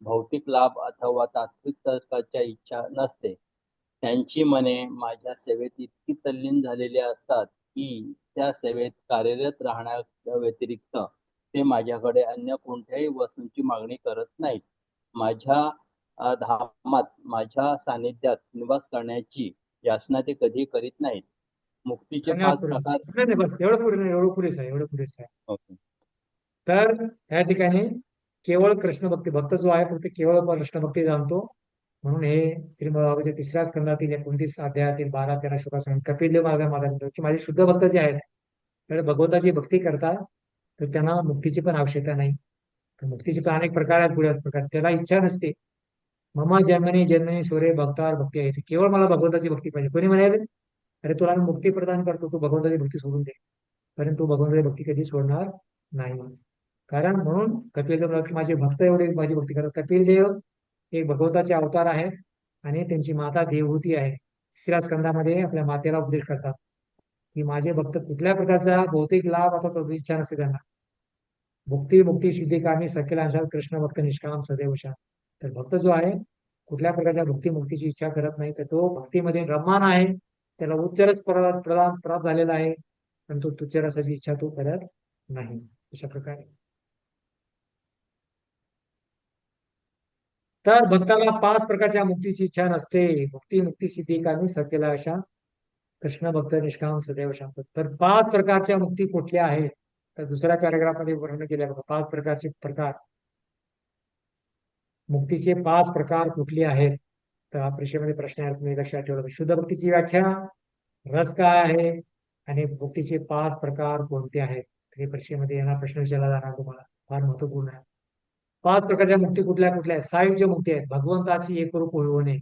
भौतिक लाभ अथवा तात्विक तर्काच्या इच्छा नसते, त्यांची मने माझ्या सेवेत इतकी तल्लीन झालेली असतात की त्या सेवेत कार्यरत राहण्या व्यतिरिक्त ते माझ्याकडे अन्य कोणत्याही वस्तूंची मागणी करत नाहीत. माझ्या धामात माझ्या सानिध्यात निवास करण्याची याचना ते कधी करीत नाहीत. मुक्तीचे 5 प्रकार. बस एवढं पुरेसं आहे. ओके. तर या ठिकाणी केवळ कृष्ण भक्त जो आहे फक्त केवळ कृष्ण भक्ती जाणतो. म्हणून हे श्रीमद भागवताच्या 3ऱ्या स्कंदातील 29 अध्यायातील 12-13 श्लोकात कपिलदेव महाराज की माझे शुद्ध भक्त जे आहेत, तर भगवंताची भक्ती करतात, तर त्यांना मुक्तीची पण आवश्यकता नाही. तर मुक्तीचे पण अनेक प्रकार आहेत. पुढे प्रकार त्याला इच्छा नसते. मम जन्मनी स्वरे भक्तार भक्ती आहे. केवळ मला भगवंताची भक्ती पाहिजे. कोणी म्हणाले, अरे तुला मी मुक्ती प्रदान करतो, तू भगवंताची भक्ती सोडून दे. परंतु भगवंताची भक्ती कधी सोडणार नाही. कारण म्हणून कपिलदेव माझे भक्त एवढे माझी भक्ती करतात. कपिलदेव हे भगवंताचे अवतार आहेत आणि त्यांची माता देवहूती आहे. 3ऱ्या स्कंदामध्ये आपल्या मातेला उपदेश करतात की माझे भक्त कुठल्या प्रकारचा भौतिक लाभ अथवा इच्छा नसते त्यांना. मुक्ती सिद्धी कामी सकेल अंशात कृष्ण भक्त निष्काम सदैवशा. तर भक्त जो आहे कुठल्या प्रकारच्या मुक्तीची इच्छा करत नाही, तर तो भक्तीमध्ये रममान आहे. त्याला उच्च रस प्राप्त झालेला आहे, परंतु तुच्छ रसाची इच्छा तो करत नाही. अशा प्रकारे तर भक्ताला 5 प्रकारच्या मुक्तीची इच्छा नसते. मुक्ती सिद्धी कामी सत्यला अशा कृष्ण भक्त निष्काम सदैव शांत. तर 5 प्रकारच्या मुक्ती कुठल्या आहेत? तर दुसऱ्या पॅराग्राफ मध्ये वर्णन केले बघा. 5 प्रकारचे प्रकार, मुक्तीचे 5 प्रकार कुठले आहेत? तर हा परीक्षेमध्ये प्रश्न आहे, तुम्ही लक्षात ठेवलं पाहिजे. शुद्ध भक्तीची व्याख्या, रस काय आहे आणि मुक्तीचे 5 प्रकार कोणते आहेत? तर हे परीक्षेमध्ये येणार प्रश्न विचारला जाणार तुम्हाला, फार महत्वपूर्ण आहे. 5 प्रकारच्या मुक्ती कुठल्या कुठल्या आहेत? सायुज्य मुक्ती आहेत. भगवंताची एकरूप होणे,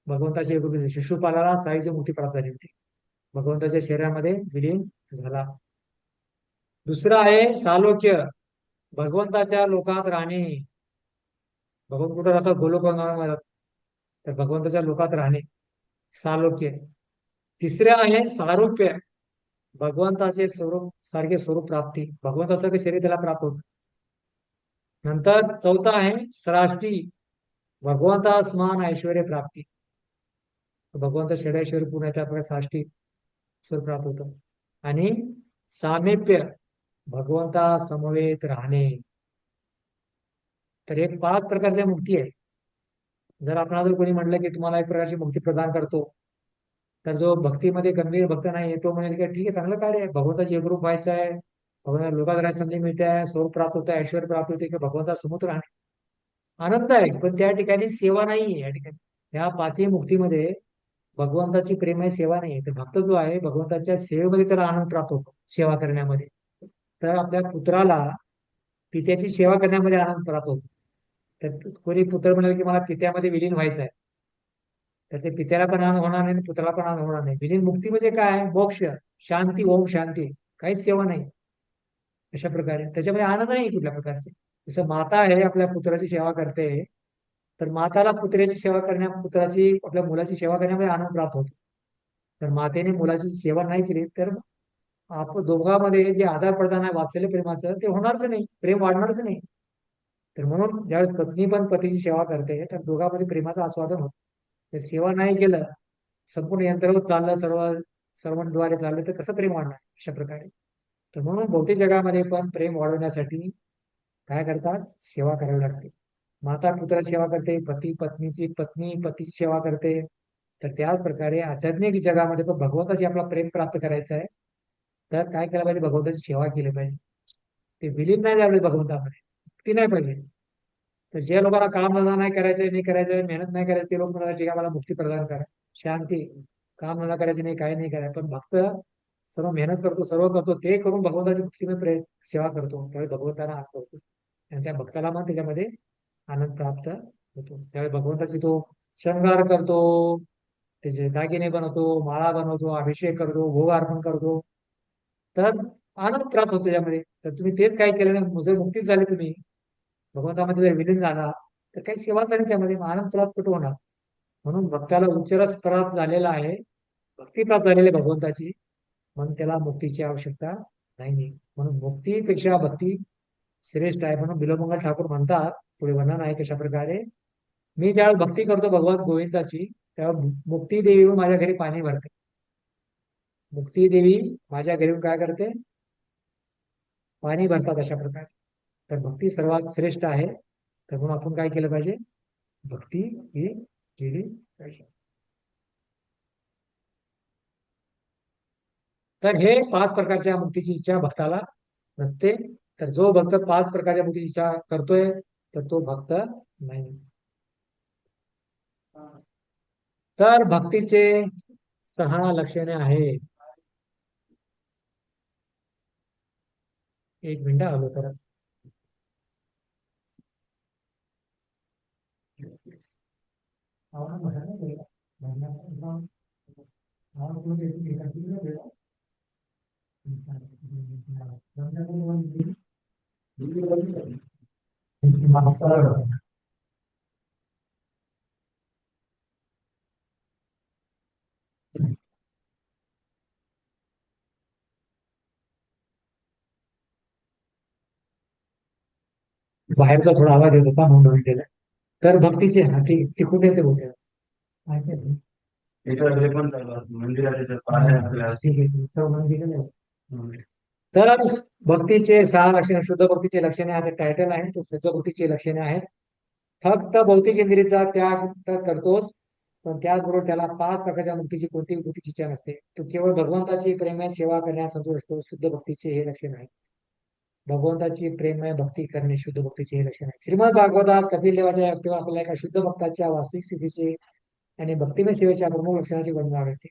भगवंताची एकरूप शिशुपालाला सायुज्य मुक्ती प्राप्त झाली होती, भगवंताच्या शरीरामध्ये विलीन झाला. दुसरं आहे सालोक्य, भगवंताच्या लोकात राहणे. भगवंत कुठं राहतात? गोलोकमध्ये राहतात. तर भगवंताच्या लोकात राहणे, सालोक्य. तिसरे आहे सारूप्य, भगवंताचे स्वरूप सारखे स्वरूप प्राप्ती, भगवंतासारखे शरीर त्याला प्राप्त होत. नंतर चौथा आहे सराष्टी, भगवंता समान ऐश्वर्य प्राप्ती, भगवंत षडैश्वर्य पूर्ण त्याप्रकारे साष्टी स्वरूप प्राप्त होतं. आणि सामिप्य, भगवंता समवेत राहणे. तर हे 5 प्रकारच्या मुक्ती आहेत. जर आपणाला जर कोणी म्हटलं की तुम्हाला एक प्रकारची मुक्ती प्रदान करतो, तर जो भक्तीमध्ये गंभीर भक्त नाही तो म्हणेल की ठीक आहे, चांगलं कार्य आहे, भगवंताची एकरूप व्हायचं आहे, भगवंता लोकात राहायची संधी मिळते आहे, स्वरूप प्राप्त होतं, ऐश्वर्य प्राप्त होते, की भगवंता समोर राहणे आनंद आहे. पण त्या ठिकाणी सेवा नाहीये. या ठिकाणी या 5ही मुक्तीमध्ये भगवंताची प्रेमय सेवा नाही. तर भक्त जो आहे भगवंताच्या सेवेमध्ये त्याला आनंद प्राप्त होतो, सेवा करण्यामध्ये. तर आपल्या पुत्राला पित्याची सेवा करण्यामध्ये आनंद प्राप्त होतो. तर कोणी पुत्र म्हणाल की मला पित्यामध्ये विलीन व्हायचं आहे, तर ते पित्याला पण आनंद होणार नाही, पुत्राला पण आनंद होणार नाही. विलीन मुक्ती म्हणजे काय? मोक्ष, शांती, ओम शांती, काहीच सेवा नाही अशा प्रकारे. त्याच्यामध्ये आनंद नाही कुठल्या प्रकारचे. जसं माता आहे आपल्या पुत्राची सेवा करते, तर माताला पुत्राची सेवा करण्या पुत्राची आपल्या मुलाची सेवा करण्यामध्ये आनंद प्राप्त होतो. तर मातेने मुलाची सेवा नाही केली तर आपण दोघांमध्ये जे आधार प्रदान आहे वात्सल्य प्रेमाचं ते होणारच नाही, प्रेम वाढणारच नाही. तर म्हणून ज्यावेळेस पत्नी पण पतीची सेवा करते तर दोघांमध्ये प्रेमाचं आस्वादन होतं. तर सेवा नाही केलं, संपूर्ण यंत्रावर चाललं, सर्वांद्वारे चाललं, तर कसं प्रेम वाढणार अशा प्रकारे. तर म्हणून भौतिक जगामध्ये पण प्रेम वाढवण्यासाठी काय करतात? सेवा करावी लागते. माता पुत्राची सेवा करते, पती पत्नीची सेवा करते. तर त्याच प्रकारे आध्यात्मिक जगामध्ये पण भगवंताची आपला प्रेम प्राप्त करायचं आहे, तर काय केलं पाहिजे? भगवंताची सेवा केली पाहिजे. ते विलीन नाही झाले भगवंतामध्ये, ती नाही पाहिजे. तर ज्या लोकांना काम धंदा नाही करायचं, मेहनत नाही करायचं, ते लोक म्हणाले ठीक आहे मला मुक्ती प्रदान करा, शांती, काम धंदा करायचं नाही, काही नाही करायचं. पण भक्त सर्व मेहनत करतो, सर्व करतो, ते करून भगवंताची मुक्तीमध्ये सेवा करतो, त्यावेळी भगवंताला आनंद होतो आणि त्या भक्ताला मग त्याच्यामध्ये आनंद प्राप्त होतो. त्यावेळी भगवंताची तो शृंगार करतो, त्याचे दागिने बनवतो, माळा बनवतो, अभिषेक करतो, भोग अर्पण करतो, तर आनंद प्राप्त होतो त्यामध्ये. तर तुम्ही तेच काय केलं नाही, जर मुक्तीच झाली, तुम्ही भगवंतामध्ये जर विलीन झाला, तर काही सेवा झाली त्यामध्ये, आनंद प्राप्त कुठं होणार? म्हणून भक्ताला उच्चरस प्राप्त झालेला आहे, भक्ती प्राप्त झालेली आहे भगवंताची, म्हणून त्याला मुक्तीची आवश्यकता नाही. म्हणून मुक्तीपेक्षा भक्ती श्रेष्ठ आहे. म्हणून बिलोमंगल ठाकूर म्हणतात, पुढे वर्णन आहे कशा प्रकारे, मी ज्यावेळेस भक्ती करतो भगवंत गोविंदाची, तेव्हा मुक्ती देवी माझ्या घरी पाणी भरते. मुक्ती देवी माझ्या घरी काय करते? पाणी भरतात अशा प्रकारे. तर भक्ती सर्वात श्रेष्ठ आहे. तर म्हणून आपण काय केलं पाहिजे? भक्ती ही केली पाहिजे. तर हे 5 प्रकारच्या मुक्तीची इच्छा भक्ताला नसते. तर जो भक्त 5 प्रकारच्या मुक्तीची इच्छा करतोय तर तो भक्त नाही. तर भक्तीचे 6 लक्षणे आहेत. एक मिनिट आलो परत. बाहेरचा थोडा आवाज येत होता म्हणून केलं. तर भक्तीचे ती कुठे येते होते तर भक्तीचे 6 लक्षणे, शुद्ध भक्तीचे लक्षणे असं टायटल आहे. तो शुद्ध भक्तीची लक्षणे आहेत. फक्त भौतिक इंद्रियचा त्याग तर करतोस, पण त्याचबरोबर त्याला 5 प्रकारच्या मुक्तीची कोणतीही मुक्तीची इच्छा नसते. तो केवळ भगवंताची प्रेमय सेवा करण्यास संतोष असतो. शुद्ध भक्तीचे हे लक्षण आहे. भगवंताची प्रेमय भक्ती करणे शुद्ध भक्तीचे हे लक्षण आहे. श्रीमद भागवतात कपिल देवाच्या व्यक्तीवर आपल्याला एका शुद्ध भक्ताच्या वास्तविक स्थितीचे आणि भक्तिमय सेवेच्या प्रमुख लक्षणाची वर्णना मिळते.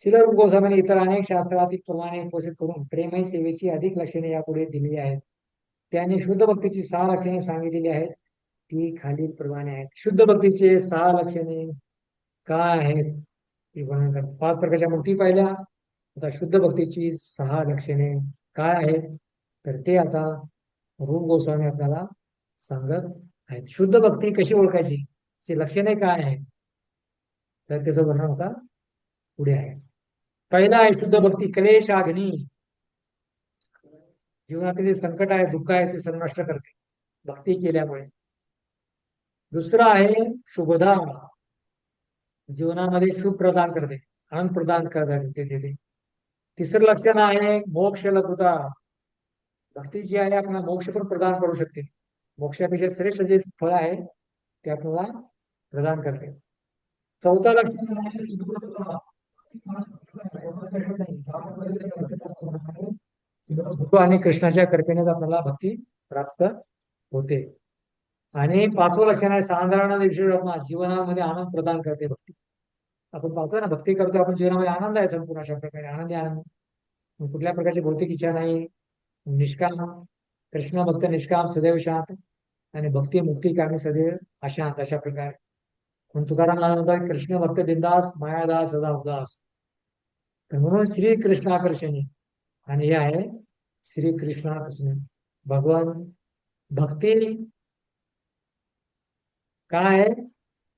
श्रील रूप गोस्वामीने इतर अनेक शास्त्रातील प्रमाणे उपस्थित करून प्रेमय सेवेची अधिक लक्षणे यापुढे दिलेली आहेत. त्याने शुद्ध भक्तीची 6 लक्षणे सांगितलेली आहेत. ती खालील प्रमाणे आहेत. शुद्ध भक्तीचे 6 लक्षणे काय आहेत ती वर्णन करतात. 5 प्रकारच्या मुक्ती पाहिल्या. आता शुद्ध भक्तीची 6 लक्षणे काय आहेत तर ते आता रूप गोस्वामी आपल्याला सांगत आहेत. शुद्ध भक्ती कशी ओळखायची, ती लक्षणे काय आहेत तर त्याचं वर्णन आता पुढे आहे. पहिला आहे शुद्ध भक्ती क्लेशाग्नी. जीवनातील जे संकट आहे, दुःख आहे, ते सर्व नष्ट करते भक्ती केल्यामुळे. दुसरं आहे शुभदा. जीवनामध्ये शुभ प्रदान करते, आनंद प्रदान करते. तिसरं लक्षण आहे मोक्ष लघुता. भक्ती जी आहे आपल्याला मोक्ष पण प्रदान करू शकते. मोक्षापेक्षा श्रेष्ठ जे फळ आहे ते आपल्याला प्रदान करते. चौथा लक्षण आहे गुरु आणि कृष्णाच्या कृपेने आपल्याला भक्ती प्राप्त होते. आणि 5वं लक्षण आहे साधारण जीवनामध्ये आनंद प्रदान करते भक्ती. आपण पाहतोय ना, भक्ती करतो आपण, जीवनामध्ये आनंद आहे संपूर्ण अशा प्रकारे आनंदी आनंद. कुठल्या प्रकारची भौतिक इच्छा नाही. निष्काम कृष्ण भक्त निष्काम सदैव शांत आणि भक्ती मुक्ती कामी सदैव अशांत अशा प्रकारे. पण तुकाराम म्हणतात कृष्ण भक्त बिंदास मायादास सदा उदास. तर म्हणून श्रीकृष्ण आकर्षणी आणि हे आहे श्रीकृष्ण आकर्षणी. भगवान भक्ती काय आहे,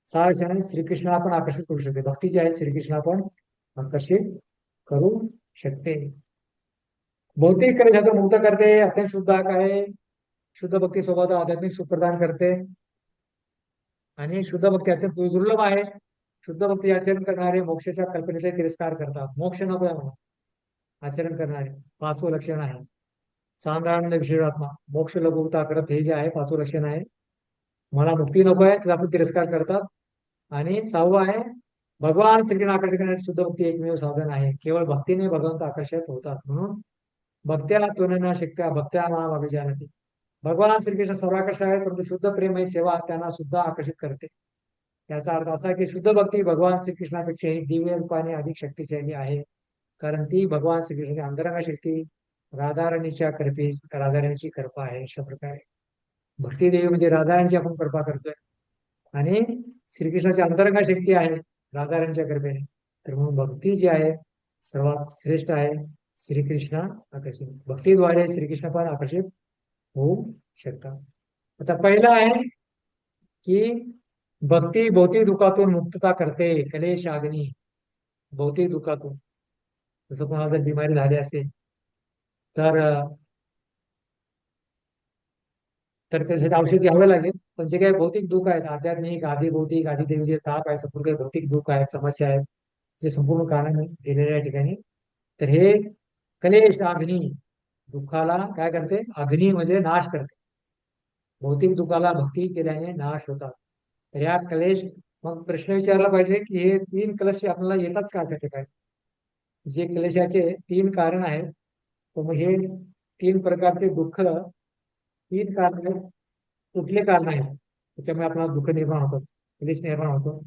6 लक्षणे श्रीकृष्ण आपण आकर्षित करू शकते. भक्ती जी आहे श्रीकृष्ण आपण आकर्षित करू शकते. भौतिक कर्जातून मुक्त करते. अत्यंत शुद्ध आहे. शुद्ध भक्ती सोबत आध्यात्मिक सुख प्रदान करते आणि शुद्ध भक्ती अत्यंत दुर्लभ आहे. शुद्ध भक्ती आचरण करणारे मोक्षाच्या कल्पनेचा तिरस्कार करतात. मोक्ष नको आहे म्हणून आचरण करणारे 5वं लक्षण आहे. साधारण विशेषात्मा मोक्ष लघुता करत हे जे आहे 5वं लक्षण आहे. मला मुक्ती नको आहे त्याचा आपण तिरस्कार करतात. आणि 6वं आहे भगवान श्रीकृष्ण आकर्षित करण्याची शुद्ध भक्ती एकमेव साधन आहे. केवळ भक्तीने भगवंत आकर्षित होतात. म्हणून भक्त्या तुलना शक्त्या भक्त्या माम अभिजानती. भगवान श्रीकृष्ण सर्वाकर्ष आहेत, परंतु शुद्ध प्रेमही सेवा त्यांना सुद्धा आकर्षित करते. याचा अर्थ असा की शुद्ध भक्ती भगवान श्रीकृष्णापेक्षाही दिव्य रूपाने अधिक शक्तिशाली आहे. कारण ती भगवान श्रीकृष्णाची अंतरंग शक्ती राधाराणीच्या राधाराणीची कृपा आहे. अशा प्रकारे भक्ती देवी म्हणजे राधाराणीची आपण कृपा करतोय आणि श्रीकृष्णाची अंतरंग शक्ती आहे राधाराणीच्या कृपेने. तर म्हणून भक्ती जी आहे सर्वात श्रेष्ठ आहे श्रीकृष्ण आकर्षित. भक्तीद्वारे श्रीकृष्ण पण आकर्षित होऊ शकतात. आता पहिला आहे की भक्ती भौतिक दुःखातून मुक्तता करते. कलेश अग्नी. भौतिक दुःखातून जसं कोणाला जर बिमारी झाली असेल तर त्यासाठी औषध घ्यावं लागेल. पण जे काही भौतिक दुःख आहेत आध्यात्मिक आधी भौतिक आधी देवी जे ताप आहे संपूर्ण काही भौतिक दुःख आहेत समस्या आहेत जे संपूर्ण कारण गेलेल्या ठिकाणी, तर हे कलेश अग्नी दुःखाला काय करते, अग्नी म्हणजे नाश करते. भौतिक दुःखाला भक्ती केल्याने नाश होतात. तर या क्लेश मग प्रश्न विचारला पाहिजे की हे 3 क्लेश आपल्याला येतात का त्या ठिकाणी. जे क्लेशाचे 3 कारण आहेत तर मग हे 3 प्रकारचे दुःख 3 कारण आहेत. कुठले कारण आहेत त्याच्यामुळे आपल्याला दुःख निर्माण होतं, क्लेश निर्माण होतो.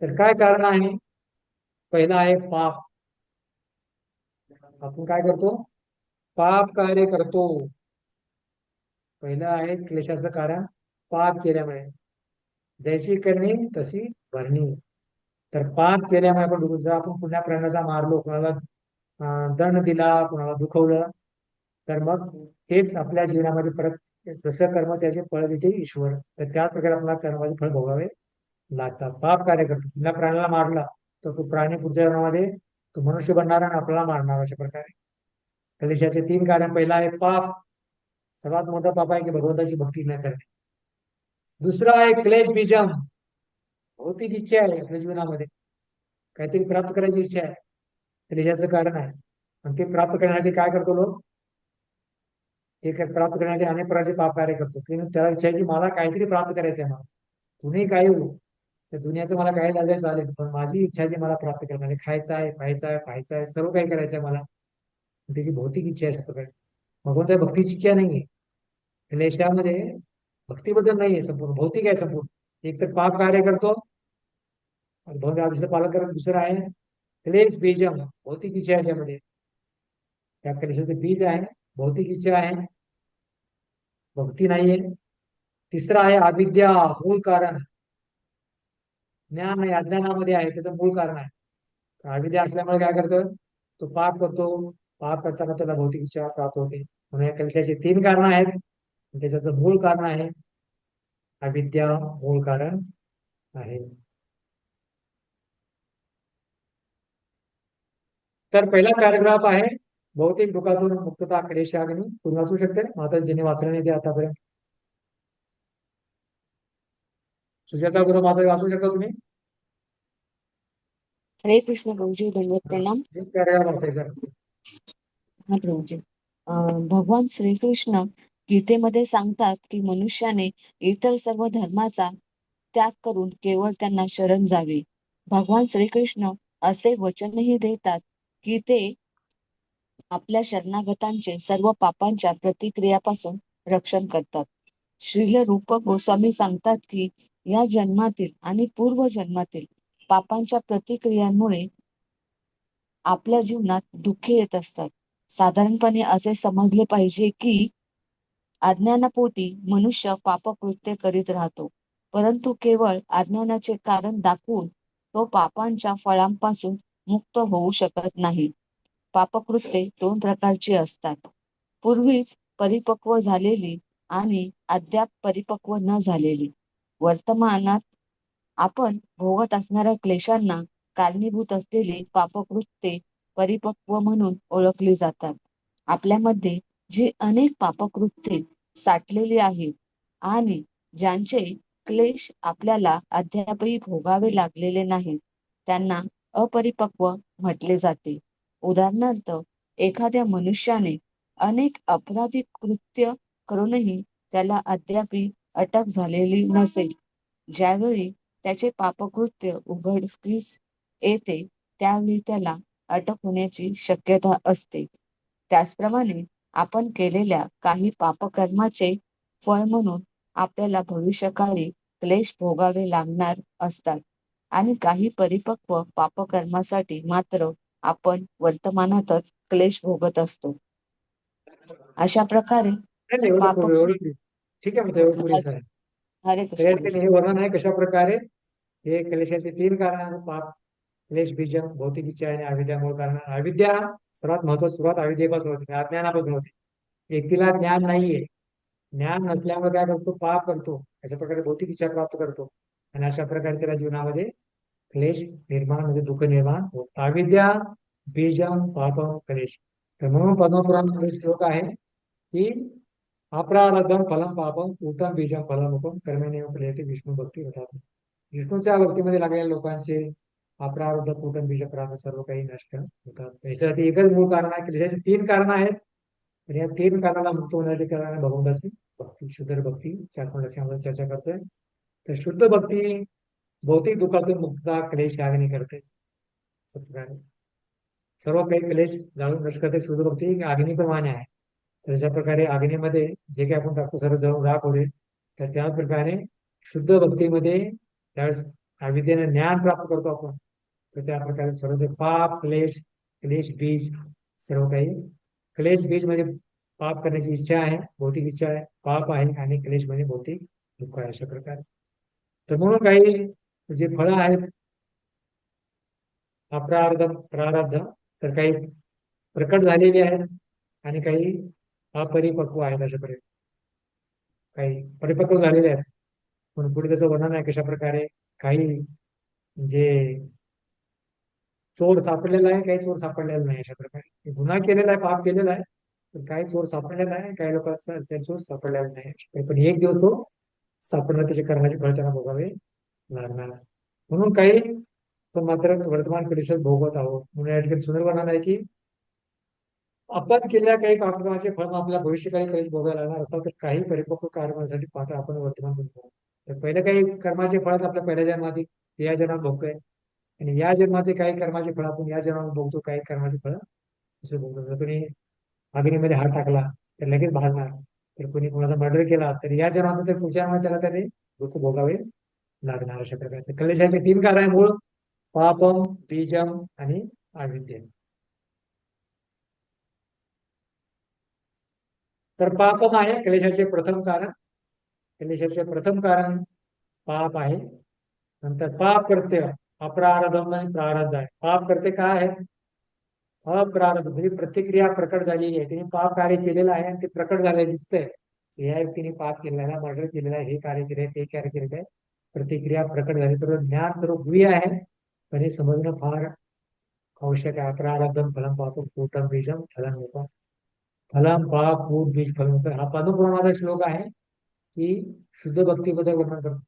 तर काय कारण आहे, पहिला आहे पाप. आपण काय करतो, पाप कार्य करतो. पहिलं आहे क्लेशाचं कारण पाप केल्यामुळे. जैशी करणी तशी भरणी. तर पाप केल्यामुळे आपण जर आपण पुण्या प्राण्याचा मारलो, कोणाला दंड दिला, कोणाला दुखवलं, तर मग हेच आपल्या जीवनामध्ये परत जसं कर्म त्याचे फळ देते ईश्वर. तर त्याच प्रकारे आपल्याला कर्माचे फळ भोगावे लागतात. पाप कार्य करतो. पुण्या प्राण्याला मारला तर तो प्राणी पुढच्या जन्मामध्ये तो मनुष्य बनणार आणि आपल्याला मारणार. अशा प्रकारे क्लेशाचे 3 कारण. पहिला आहे पाप. सर्वात मोठा पाप आहे की भगवंताची भक्ती न करणे. दुसरा आहे क्लेश बीजम. भौतिक इच्छा आहे आपल्या जीवनामध्ये, काहीतरी प्राप्त करायची इच्छा आहे, क्लेशाचं कारण आहे. आणि ते प्राप्त करण्यासाठी काय करतो लोक, ते प्राप्त करण्यासाठी अनेक प्रकारचे पाप कार्य करतो. त्याला इच्छा आहे की मला काहीतरी प्राप्त करायचं आहे. मला कुणी काही हो, त्या दुनियाचं मला काही झालं चालेल, पण माझी इच्छा जी मला प्राप्त करणार आहे, खायचं आहे, पाहायचं आहे, पाहायचं आहे, सर्व काही करायचं आहे मला, त्याची भौतिक इच्छा आहे सगळं. भगवंता भक्तीची इच्छा नाहीये. क्लेशामध्ये भक्तीबद्दल नाहीये, संपूर्ण भौतिक आहे संपूर्ण. एक तर पाप कार्य करतो आणि भौतिक आदेशाचं पालन करत, दुसरं आहे क्लेश बीजम, भौतिक इच्छा याच्यामध्ये. त्या क्लेशाचे बीज आहे, भौतिक इच्छा आहे, भक्ती नाहीये. तिसरं आहे अविद्या, मूळ कारण. ज्ञान नाही, अज्ञानामध्ये आहे, त्याचं मूळ कारण आहे. अविद्या असल्यामुळे काय करतो, तो पाप करतो. पाप करताना त्याला भौतिक इच्छा प्राप्त होते. म्हणून या कलशाची 3 कारणं आहेत. त्याच्याचं मूळ कारण आहे अविद्या, मूळ कारण आहे. तर पहिला पॅराग्राफ आहे भौतिक दुःखातून मुक्तता क्लेशाग्नी. तुम्ही वाचू शकते, माताजींनी वाचलं नाही ते आतापर्यंत. सुजाता गुरु माता वाचू शकता तुम्ही? हरे कृष्ण प्रभुजी दंडवत प्रणाम. एक पॅराग्राफ वाचायचा. हा प्रभुजी. भगवान श्रीकृष्ण गीतेमध्ये सांगतात की मनुष्याने इतर सर्व धर्माचा त्याग करून केवळ त्यांना शरण जावे. भगवान श्रीकृष्ण असे वचनही देतात की ते आपल्या शरणागतांचे सर्व पापांच्या प्रतिक्रियापासून रक्षण करतात. श्रील रूप गोस्वामी सांगतात की या जन्मातील आणि पूर्व जन्मातील पापांच्या प्रतिक्रियांमुळे आपल्या जीवनात दुःखे येत असतात. साधारणपणे असे समजले पाहिजे की अज्ञानापोटी मनुष्य पापकृत्य करीत राहतो, परंतु केवळ अज्ञानाचे कारण दाखवून तो पापांच्या फळांपासून मुक्त होऊ शकत नाही. पापकृत्ये 2 प्रकारची असतात, पूर्वीच परिपक्व झालेली आणि अद्याप परिपक्व न झालेली. वर्तमानात आपण भोगत असणाऱ्या क्लेशांना कारणीभूत असलेली पापकृत्ये परिपक्व म्हणून ओळखली जातात. आपल्यामध्ये जी अनेक पापकृत्ये साठलेली आहेत आणि ज्यांचे क्लेश आपल्याला अद्यापही भोगावे लागलेले नाहीत, त्यांना अपरिपक्व म्हटले जाते. उदाहरणार्थ, एखाद्या मनुष्याने अनेक अपराधी कृत्य करूनही त्याला अद्यापही अटक झालेली नसेल. ज्यावेळी त्याचे पापकृत्य उघडकीस येते त्यावेळी त्याला अटक होण्याची शक्यता असते. त्याचप्रमाणे आपण केलेल्या काही पापकर्माचे फळ म्हणून आपल्याला भविष्यकाळी क्लेश भोगावे लागणार असतात आणि काही परिपक्व पापकर्मासाठी मात्र आपण वर्तमानातच क्लेश भोगत असतो. अशा प्रकारे नाही, नाही, एवढं पाप एवढं ठीक आहे, मग एवढं पुरेसं आहे. हरे तर कृष्ण या ठिकाणी हे वर्णन आहे कशा प्रकारे हे क्लेशाचे 3 कारण, पाप, क्लेश बीजम, भौतिक इच्छा आणि अविद्या मूळ कारण. अविद्या सर्वात महत्वाची, सुरुवात अविद्येपासून होते, अज्ञानापासून होते. व्यक्तीला ज्ञान नाहीये, ज्ञान नसल्यामुळे काय करतो, पाप करतो, अशा प्रकारे भौतिक इच्छा प्राप्त करतो आणि अशा प्रकारे त्याला जीवनामध्ये क्लेश निर्माण, म्हणजे दुःख निर्माण होत. अविद्या बीजम पापम क्लेश. तर म्हणून पद्मपुराणामध्ये श्लोक आहे की अपरारब्धम फलम पापम उत्तम बीजम फलम उपम कर्मेणेव क्रियते विष्णू भक्ती होतात. विष्णूच्या भक्तीमध्ये लागलेल्या लोकांचे अपरारब्ध, कुटुंब, बीज, प्राण सर्व काही नष्ट होतात. याच्यासाठी एकच मूळ कारण आहे की त्याची 3 कारण आहेत. तर या 3 कारणाला मुक्त होण्याचे कारण आहे भगवंताची भक्ती, शुद्ध भक्ती. 4 आपण चर्चा करतोय. तर शुद्ध भक्ती भौतिक दुःखातून मुक्तता क्लेश यागणी करते. सर्व काही क्लेश जाळून नष्ट करते. शुद्ध भक्ती अग्निप्रमाणे आहे. तर अशा प्रकारे अग्नीमध्ये जे काही आपण टाकतो सर्व जळून राख होते. तर त्याच प्रकारे शुद्ध भक्तीमध्ये त्यावेळेस अविद्येने ज्ञान प्राप्त करतो आपण. तर त्या प्रकारे सर्व पाप, क्लेश, क्लेश बीज सर्व काही. क्लेश बीज म्हणजे पाप करण्याची इच्छा आहे, भौतिक इच्छा आहे, पाप आहे, आणि क्लेश म्हणजे भौतिक दुःख आहे. अशा प्रकारे तर म्हणून काही जे फळं आहेत अप्रारब्ध, प्रारब्ध, तर काही प्रकट झालेली आहेत आणि काही अपरिपक्व आहेत. अशा प्रकारे काही परिपक्व झालेले आहेत. म्हणून पुढे त्याचं वर्णन आहे कशा प्रकारे काही जे चोर सापडलेला आहे, काही चोर सापडलेला नाही. अशा प्रकारे गुन्हा केलेला आहे, पाप केलेला आहे, तर काही चोर सापडलेला आहे, काही लोकांचा चोर सापडलेला नाही. पण एक दिवस तो सापडणार, त्याचे कर्माचे फळ त्यांना भोगावे लागणार. म्हणून काही पण मात्र वर्तमान पिढीसच भोगत आहोत. म्हणून या ठिकाणी सुंदर वर्णन आहे की आपण केलेल्या काही पापकर्माचे फळ आपल्याला भविष्यकाळी काही भोगायला लागणार असतात. तर काही परिपक्व कारणासाठी पाहता आपण वर्तमान तर पहिलं काही कर्माचे फळ आपल्या पहिल्या जन्मातील या जन्मात भोगतोय आणि या जन्माचे काही कर्माचे फळ आपण या जन्मात भोगतो, काही कर्माचे फळ असं भोगतो. जर कोणी अग्नीमध्ये हात टाकला तर लगेच भाजणार, तर कोणी कोणाचा मर्डर केला तर या जन्मात तर पुढच्या जन्मात त्याला त्याने दुःख भोगावे लागणार. अशा प्रकारे कलेशाचे 3 कारण मूळ, पापम, बीजम आणि अविद्या. तर पापम आहे क्लेशाचे प्रथम कारण. क्लेशाचे प्रथम कारण पाप आहे. नंतर पाप कृत्य अप्रारब्ध आणि प्रारब्ध आहे. पाप करते काय आहे? अप्रारब्ध म्हणजे प्रतिक्रिया प्रकट झालेली आहे. तिने पाप कार्य केलेलं आहे आणि ते प्रकट झालेलं दिसतंय. या व्यक्तीने पाप केलेला आहे, मर्डर केलेला आहे, हे कार्य केले, ते कार्य केलेलं आहे. प्रतिक्रिया प्रकट झाली तर ज्ञान तर गुह्य आहे, पण हे समजणं फार आवश्यक आहे. अप्रारब्धम फलम पापम पूतम बीजम फलम होतं. फलम पाप पूत बीज फलम होतं. हा पद्मपुराणाचा श्लोक आहे की शुद्ध भक्तीबद्दल वर्णन करतो.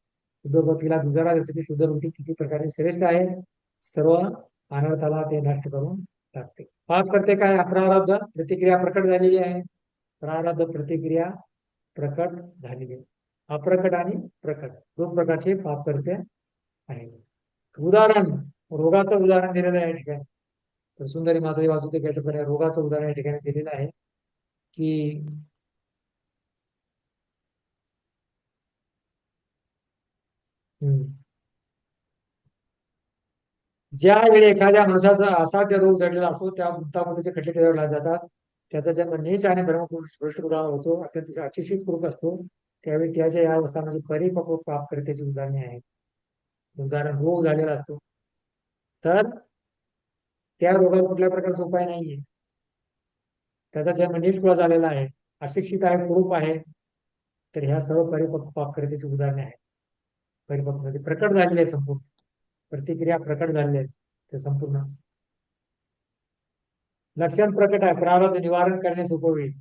शुद्ध भक्तीला दुजारा देतो की शुद्ध भक्ती किती प्रकारे श्रेष्ठ आहे, सर्व अनर्थाला ते नष्ट करून टाकते. पाप करते काय? अप्रारब्ध प्रतिक्रिया प्रकट झालेली आहे, प्रारब्ध प्रतिक्रिया प्रकट झालेली आहे. अप्रकट आणि प्रकट 2 प्रकारचे पाप करते आहे. उदाहरण, रोगाचं उदाहरण दिलेलं आहे या ठिकाणी. तर सुंदरी माता वाचूचे काही ठिकाणी रोगाचं उदाहरण या ठिकाणी दिलेलं आहे की ज्यावेळी एखाद्या माणसाचा असाध्य रोग जडलेला असतो, त्या गुंतागुंतीचे खटले त्याच्यावर लागले जातात. त्याचा जन्म नीच आणि ब्रह्मपुरुष भ्रष्ट कुलाला होतो, अत्यंत अशिक्षित कुरूप असतो. त्यावेळी त्याच्या या अवस्थांमध्ये परिपक्व पाप करण्याची उदाहरणे आहेत. उदाहरण, रोग झालेला असतो तर त्या रोगावर कुठल्या प्रकारचा उपाय नाहीये. त्याचा जन्म नीच कुळा झालेला आहे, अशिक्षित आहे, कुरूप आहे, तर ह्या सर्व परिपक्व पाप करण्याची उदाहरणे आहेत. परिपक्व म्हणजे प्रकट झालेले आहे, संपूर्ण प्रतिक्रिया प्रकट झालेल्या आहेत ते संपूर्ण. लक्षण प्रकट आहे, प्रारब्ध निवारण करणे सोपं होईल.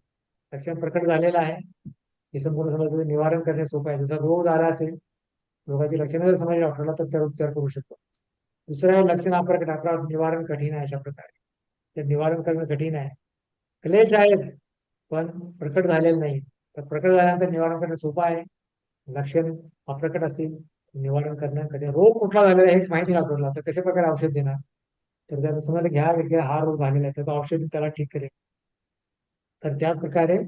लक्षण प्रकट झालेलं आहे, हे संपूर्ण समजलं निवारण करणे सोपं आहे. जसं रोग झाला असेल, रोगाची लक्षणं जर समजली डॉक्टरला तर त्यावर उपचार करू शकतो. दुसरं आहे लक्षण अप्रकट, अपराध निवारण कठीण आहे. अशा प्रकारे ते निवारण करणं कठीण आहे. क्लेश आहेत पण प्रकट झालेलं नाही, तर प्रकट झाल्यानंतर निवारण करणं सोपं आहे. लक्षण अप्रकट असतील निवारण करणं कठीण. रोग कुठला झालेला आहे हेच माहिती डॉक्टरला, तर कशा प्रकारे औषध देणार? तर त्याला समजलं घ्या व्यक्तीला हा रोग झालेला आहे, तर औषध त्याला ठीक करेल. तर त्याच प्रकारे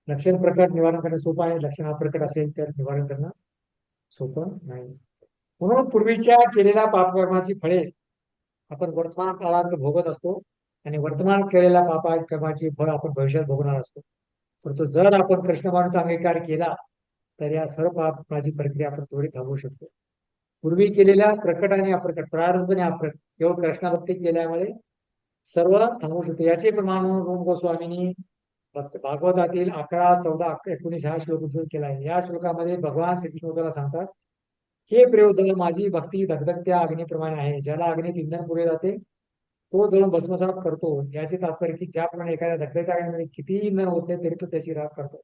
लक्षण प्रकट निवारण करणं सोपं आहे, लक्षण अप्रकट असेल तर निवारण करणं सोपं नाही. म्हणून पूर्वीच्या केलेल्या पापकर्माची फळे आपण वर्तमान काळात भोगत असतो आणि वर्तमान केलेल्या पापकर्माची फळ आपण भविष्यात भोगणार असतो. परंतु जर आपण कृष्णभावनेचा अंगीकार केला तर या सर्व पापाची प्रक्रिया आपण थोडी थांबवू शकतो. पूर्वी केलेल्या प्रकट आणि अप्रकट, प्रारंभ आणि अप्रकट केवळ कृष्णभक्ती केल्यामुळे सर्व थांबवू शकतो. याचे प्रमाण म्हणून गोस्वामींनी भागवतातील 11, 14, 19 हा श्लोक उद्धृत केला आहे. या श्लोकामध्ये भगवान श्रीकृष्ण सांगतात, हे प्रयोजन माझी भक्ती धगधगत्या अग्नीप्रमाणे आहे. ज्याला अग्नीत इंधन पुरले जाते तो जळून भस्मसात करतो. याचे तात्पर्य की ज्याप्रमाणे एखाद्या धगधगत्या अग्नीमध्ये कितीही इंधन होते तरी तो त्याची राख करतो,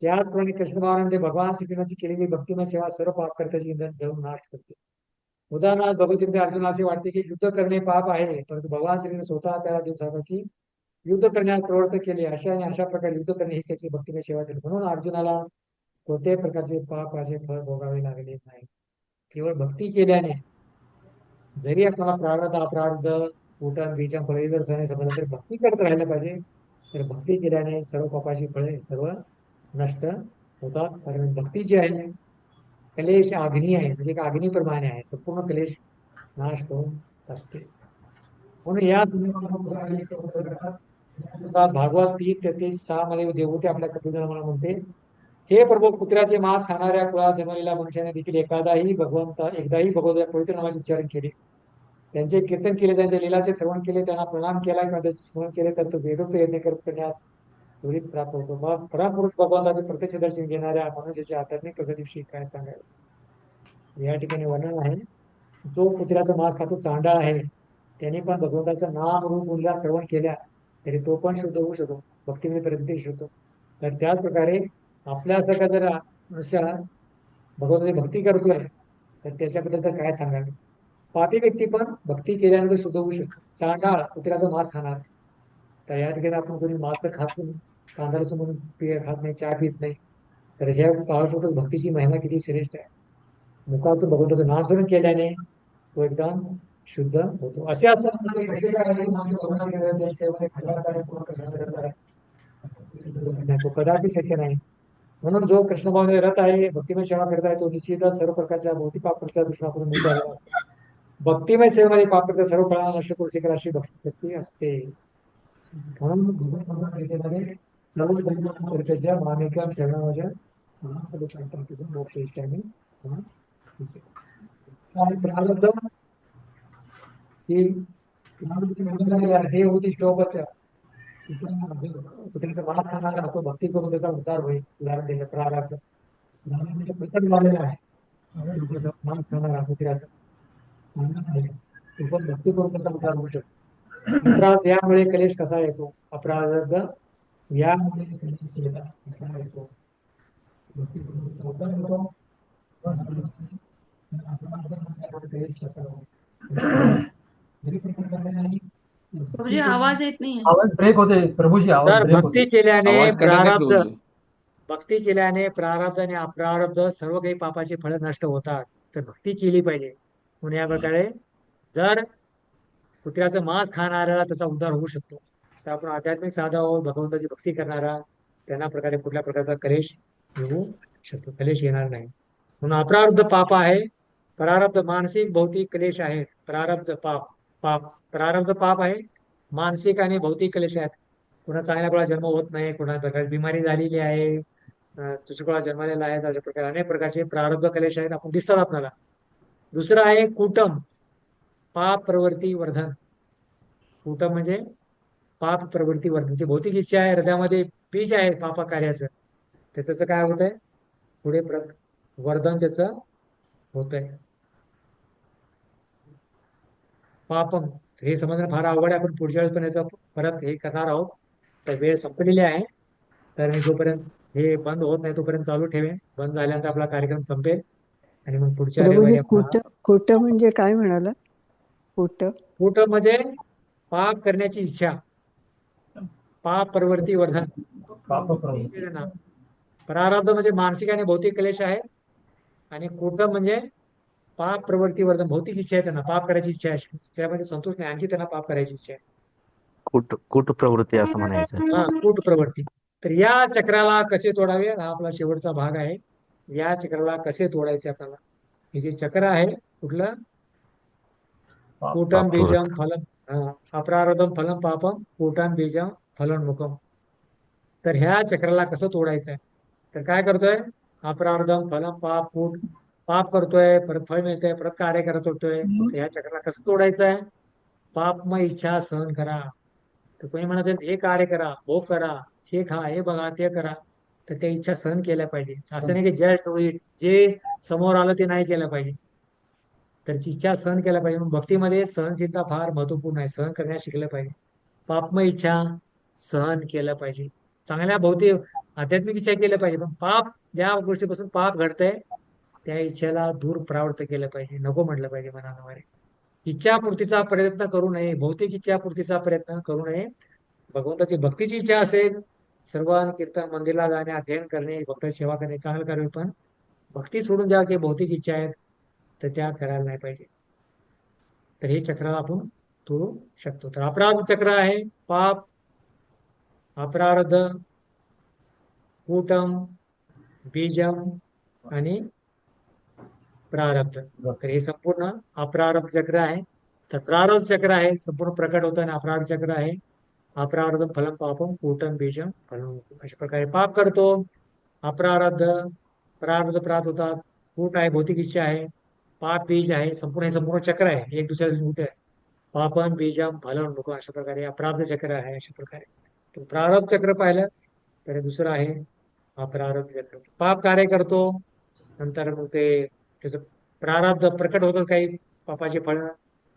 त्याचप्रमाणे कृष्ण भगवानाने भगवान श्रीकृष्णाची केलेली भक्तिमय सेवा सर्व पाप करण्याची इंधन जळून नाश करते. उदाहरणार्थ भगवद्गीतेमध्ये अर्जुन असे वाटते की युद्ध करणे पाप आहे, परंतु भगवान श्रीकृष्ण स्वतः त्याला दिवसाला की युद्ध करण्यास प्रवृत्त केले. अशा आणि अशा प्रकारे युद्ध करणे ही त्याची भक्तिमय सेवा केली. म्हणून अर्जुनाला कोणत्याही प्रकारचे पापाचे फळ भोगावे लागले नाही. केवळ भक्ती केल्याने जरी आपल्याला प्रारब्ध अपराध उठण बीजन फळे जर सण समजलं तर भक्ती करत राहिलं पाहिजे. तर भक्ती केल्याने सर्व पापाची फळे सर्व नष्ट होतात. कारण भक्ती जी आहे क्लेश अग्नी आहे, म्हणजे अग्निप्रमाणे आहे, संपूर्ण क्लेश नाश करून टाकते. म्हणून या संदर्भात भागवत 3:33-6 मध्ये देवते आपल्या कपिला म्हणते, हे प्रभू, कुत्र्याचे मांस खाणाऱ्या कुळात जन्मलेल्या मनुष्याने देखील एकदाही भगवत पवित्र नामाचे उच्चारण केले, त्यांचे कीर्तन केले, त्यांच्या लीलाचे श्रवण केले, त्यांना प्रणाम केला किंवा त्याचे स्मरण केले तर तो वेदोक्त यज्ञ करण्यात त्वरित प्राप्त होतो. मग परापुरुष भगवंताचे प्रत्यक्ष दर्शन घेणाऱ्या मनुष्याच्या आध्यात्मिक प्रगतीविषयी काय सांगायला? या ठिकाणी वर्णन आहे, जो कुत्र्याचं मांस खातो चांडाळ आहे, त्याने पण भगवंताचं नाम रूप उल्लास श्रवण केल्या तरी तो पण शुद्ध होऊ शकतो, भक्तीमध्ये प्रगती शकतो. तर त्याच प्रकारे आपल्यासारखा जर मनुष्य भगवंताची भक्ती करतोय तर त्याच्याबद्दल तर काय सांगावे. पापी व्यक्ती पण भक्ती केल्यानंतर शुद्ध होऊ शकतो. चांडाळ कुत्र्याचं मांस खाणार, तर या ठिकाणी आपण कोणी मांस खात तांदळाचं म्हणून खात नाही, चहा पित नाही, तर ह्या पाहू शकतो भक्तीची महिमा किती श्रेष्ठ आहे. मुखातून भगवंताचं नामस्मरण केल्याने तो एकदम शुद्ध होतो. असे असताना ते कसे काय आहे? माणसं भगवंताची निरंतर सेवेमध्ये खंडात आहे, पूर्ण कृष्ण करत आहे. तो कदापि शक्य नाही. म्हणून जो कृष्णभावने रथ आहे, भक्तिमय सेवा करत आहे, तो निश्चितच सर्व प्रकारच्या भौतिक पापाच्या दुष्णाकडून मुक्त झालेला असतो. भक्तिमय सेवेमध्ये पाप सर्व फळांना नष्ट करू शकेल अशी भक्ती असते. म्हणून गीतेमध्ये सर्व कर्तव्य मानिकम शरणमज मोक्ष इच्छामी प्रारब्ध ही हे होती शोभत कुठे मला सांगायला नको, भक्ती करून त्याचा उद्धार होईल. उदाहरण दिलं प्रारब्ध प्रकट झालेला आहे. मान सांगणार कुत्र्याचं पण भक्ती करून त्याचा उद्धार होऊ शकतो. अपराध यामुळे कलेश कसा येतो? अपराध यामुळे कलेश कसा येतो? भक्ती करून त्याचा उद्धार होतो. कलेश कसा होतो? जरी प्रकट झाले नाही प्रभूजी आवाज येत नाही. आवाज ब्रेक होते प्रभूजी, आवाज तर ब्रेक भक्ती होते. केल्याने आवाज कट होते प्रारब्ध प्रभूजी. भक्ती केल्याने प्रारब्ध आणि अप्रारब्ध सर्व काही पापाची फळं नष्ट होतात. तर भक्ती केली पाहिजे. म्हणून या प्रकारे जर कुत्र्याचं मांस खाणाऱ्याला त्याचा उद्धार होऊ शकतो, तर आपण आध्यात्मिक साधा आहोत, भगवंताची भक्ती करणारा त्यांना प्रकारे कुठल्या प्रकारचा कलेश येऊ शकतो, कलेश येणार नाही. म्हणून अप्रारब्ध पाप आहे, प्रारब्ध मानसिक भौतिक कलेश आहेत. प्रारब्ध प्रारब्ध पाप आहे, मानसिक आणि भौतिक कलेश आहेत. कुणा चांगल्या कुणा जन्म होत नाही, कुणा प्रकारे बिमारी झालेली आहे, तुझ्याकडे जन्मलेला आहे, अशा प्रकारे अनेक प्रकारचे प्रारब्ध कलेश आहेत, आपण दिसतात आपल्याला. दुसरं आहे कुटम, पाप प्रवृत्ती वर्धन. कुटम म्हणजे पाप प्रवृत्ती वर्धन. जी भौतिक इच्छा आहे, हृदयामध्ये बीज आहे पापा कार्याचं, तर त्याचं काय होत आहे? पुढे वर्धन त्याचं होत आहे. पापम हे समजणं फार अवघड आहे, आपण पुढच्या वेळेस पण याचं परत हे करणार आहोत. तर वेळ संपलेली आहे, तर मी जोपर्यंत हे बंद होत नाही तोपर्यंत चालू ठेवेन. बंद झाल्यानंतर आपला कार्यक्रम संपेल आणि मग पुढच्या रविवारी प्रभूजी खोट म्हणजे काय म्हणाला? खोट म्हणजे पाप करण्याची इच्छा, पाप प्रवृत्ती वर्धन. पाप प्रवृत्ती. प्रारब्ध म्हणजे मानसिक आणि भौतिक क्लेश आहे, आणि कुटम म्हणजे पाप प्रवृत्ती वर्धन. भौतिक इच्छा आहे त्यांना, पाप करायची इच्छा आहे, त्यामध्ये संतोष नाही, आणखी त्यांना पाप करायची इच्छा आहे. कुट प्रवृत्ती असं म्हणायचं. हा, कूट प्रवृत्ती. तर या चक्राला कसे तोडावे हा आपला शेवटचा भाग आहे. या चक्राला कसे तोडायचे आपल्याला? हे जे चक्र आहे कुठलं? कूटम बीजम फलम अप्रारब्धम फलम पापम कूटम बीजम फलोन्मुखम. तर ह्या चक्राला कसं तोडायचं आहे? तर काय करतोय? अप्रारब्धम फलम पाप करतोय, परत फळ मिळतंय, परत कार्य करत होतोय. तर ह्या चक्राला कसं तोडायचं आहे? पापमय इच्छा सहन करा. तर कोणी म्हणत हे कार्य करा, भोग करा, हे खा, हे बघा, ते करा, तर त्या इच्छा सहन केल्या पाहिजे. असं नाही की जस्ट डू इट, जे समोर आलं ते नाही केलं पाहिजे, तर इच्छा सहन केल्या पाहिजे. म्हणून भक्तीमध्ये सहनशीलता फार महत्वपूर्ण आहे. सहन करण्यास शिकलं पाहिजे. पापमय इच्छा सहन केलं पाहिजे. चांगल्या भौतिक आध्यात्मिक इच्छा केल्या पाहिजे, पण पाप ज्या गोष्टीपासून पाप घडतंय त्या इच्छेला दूर परावृत्त केलं पाहिजे, नको म्हटलं पाहिजे मनाद्वारे. इच्छापूर्तीचा प्रयत्न करू नये, भौतिक इच्छापूर्तीचा प्रयत्न करू नये. भगवंताची भक्तीची इच्छा असेल, सर्वान कीर्तन मंदिरला जाणे, अध्ययन करणे, भक्त सेवा करणे चांगलं करावे, पण भक्ती सोडून ज्या काही भौतिक इच्छा आहेत तर त्या करायला नाही पाहिजे. तर हे चक्राला आपण तोडू शकतो. तर अपराध चक्र आहे पाप, अपराध, कूटम, बीजम आणि प्रारब्ध. तर हे संपूर्ण अप्रारब्ध चक्र आहे. तर प्रारब्ध चक्र आहे संपूर्ण प्रकट होतं, आणि अपराध चक्र आहे अप्रारब्ध फलम पापम कूटम बीजम फलम. अशा प्रकारे पाप करतो, अप्रारब्ध प्रारब्ध होतात, कूट आहे भौतिक इच्छा आहे, पाप बीज आहे. संपूर्ण चक्र आहे, एक दुसऱ्या उलट आहे. पापम बीजम फलम नको, अशा प्रकारे अपराध चक्र आहे. अशा प्रकारे प्रारब्ध चक्र पाहिलं तर दुसरं आहे अपरारब्ध चक्र. पाप कार्य करतो, नंतर मग ते त्याचं प्रारब्ध प्रकट होतात, काही पापाचे फळ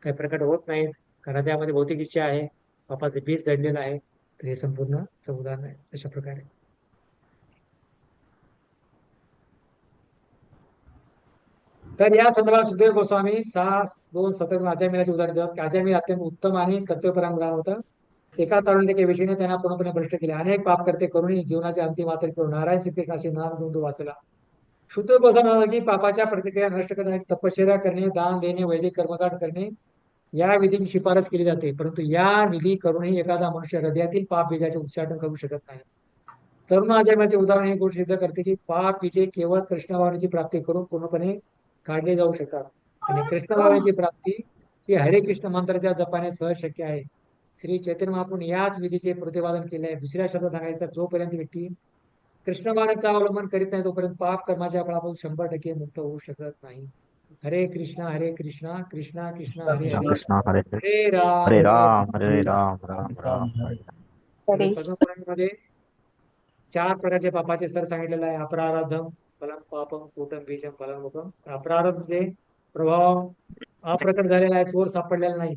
काही प्रकट होत नाहीत, कारण त्यामध्ये भौतिक इच्छा आहे, पापाचे बीज दडलेलं आहे. तर हे संपूर्ण उदाहरण आहे. अशा प्रकारे तर या संदर्भात सुखदेव गोस्वामी 6:2:27 अजामिलाचे उदाहरण देतात की अजामिल अत्यंत उत्तम आणि कर्तव्यपरायण होता. एका तारुण्याच्या विषयीने त्यांना पूर्णपणे भ्रष्ट केले. अनेक पाप करते करूनही जीवनाचे अंतिम वाचन करून नारायण श्रीकृष्णाचे नाम घेऊन तो वाचला. सूत्रोपासनासाठी पापाच्या प्रतिक्रिया नष्ट करण्यासाठी तपश्चर्या करणे, दान देणे, वैदिक कर्मकांड करणे या विधीची शिफारस केली जाते. परंतु या विधी करूनही एखादा मनुष्य हृदयातील पाप बीजाचे उच्चाटन करू शकत नाही. तरुण आजन्माचे उदाहरण हे गोष्ट सिद्ध करते की पाप बीजे केवळ कृष्णभावनेची प्राप्ती करून पूर्णपणे काढले जाऊ शकतात. आणि कृष्णभावनेची प्राप्ती ही हरे कृष्ण मंत्राच्या जपाने सहज शक्य आहे. श्री चैतन्य महाप्रभूंनी याच विधीचे प्रतिपादन केले आहे. दुसऱ्या शब्दात सांगायचं तर जोपर्यंत व्यक्ती कृष्णभावनेचा अवलंबन करीत नाही तोपर्यंत पाप कर्माच्या फळापासून 100% मुक्त होऊ शकत नाही. हरे कृष्णा कृष्णा कृष्णा हरे हरे कृष्ण हरे हरे हरे राम हरे राम हरे राम राम राम हरे आणि पद्मपुराणामध्ये 4 प्रकारचे पापाचे स्तर सांगितलेले आहे. अपराधम फलम पापम कुटम बीजम फलम मुखम. अपराध म्हणजे प्रभाव अप्रकट झालेला आहे, चोर सापडलेला नाही.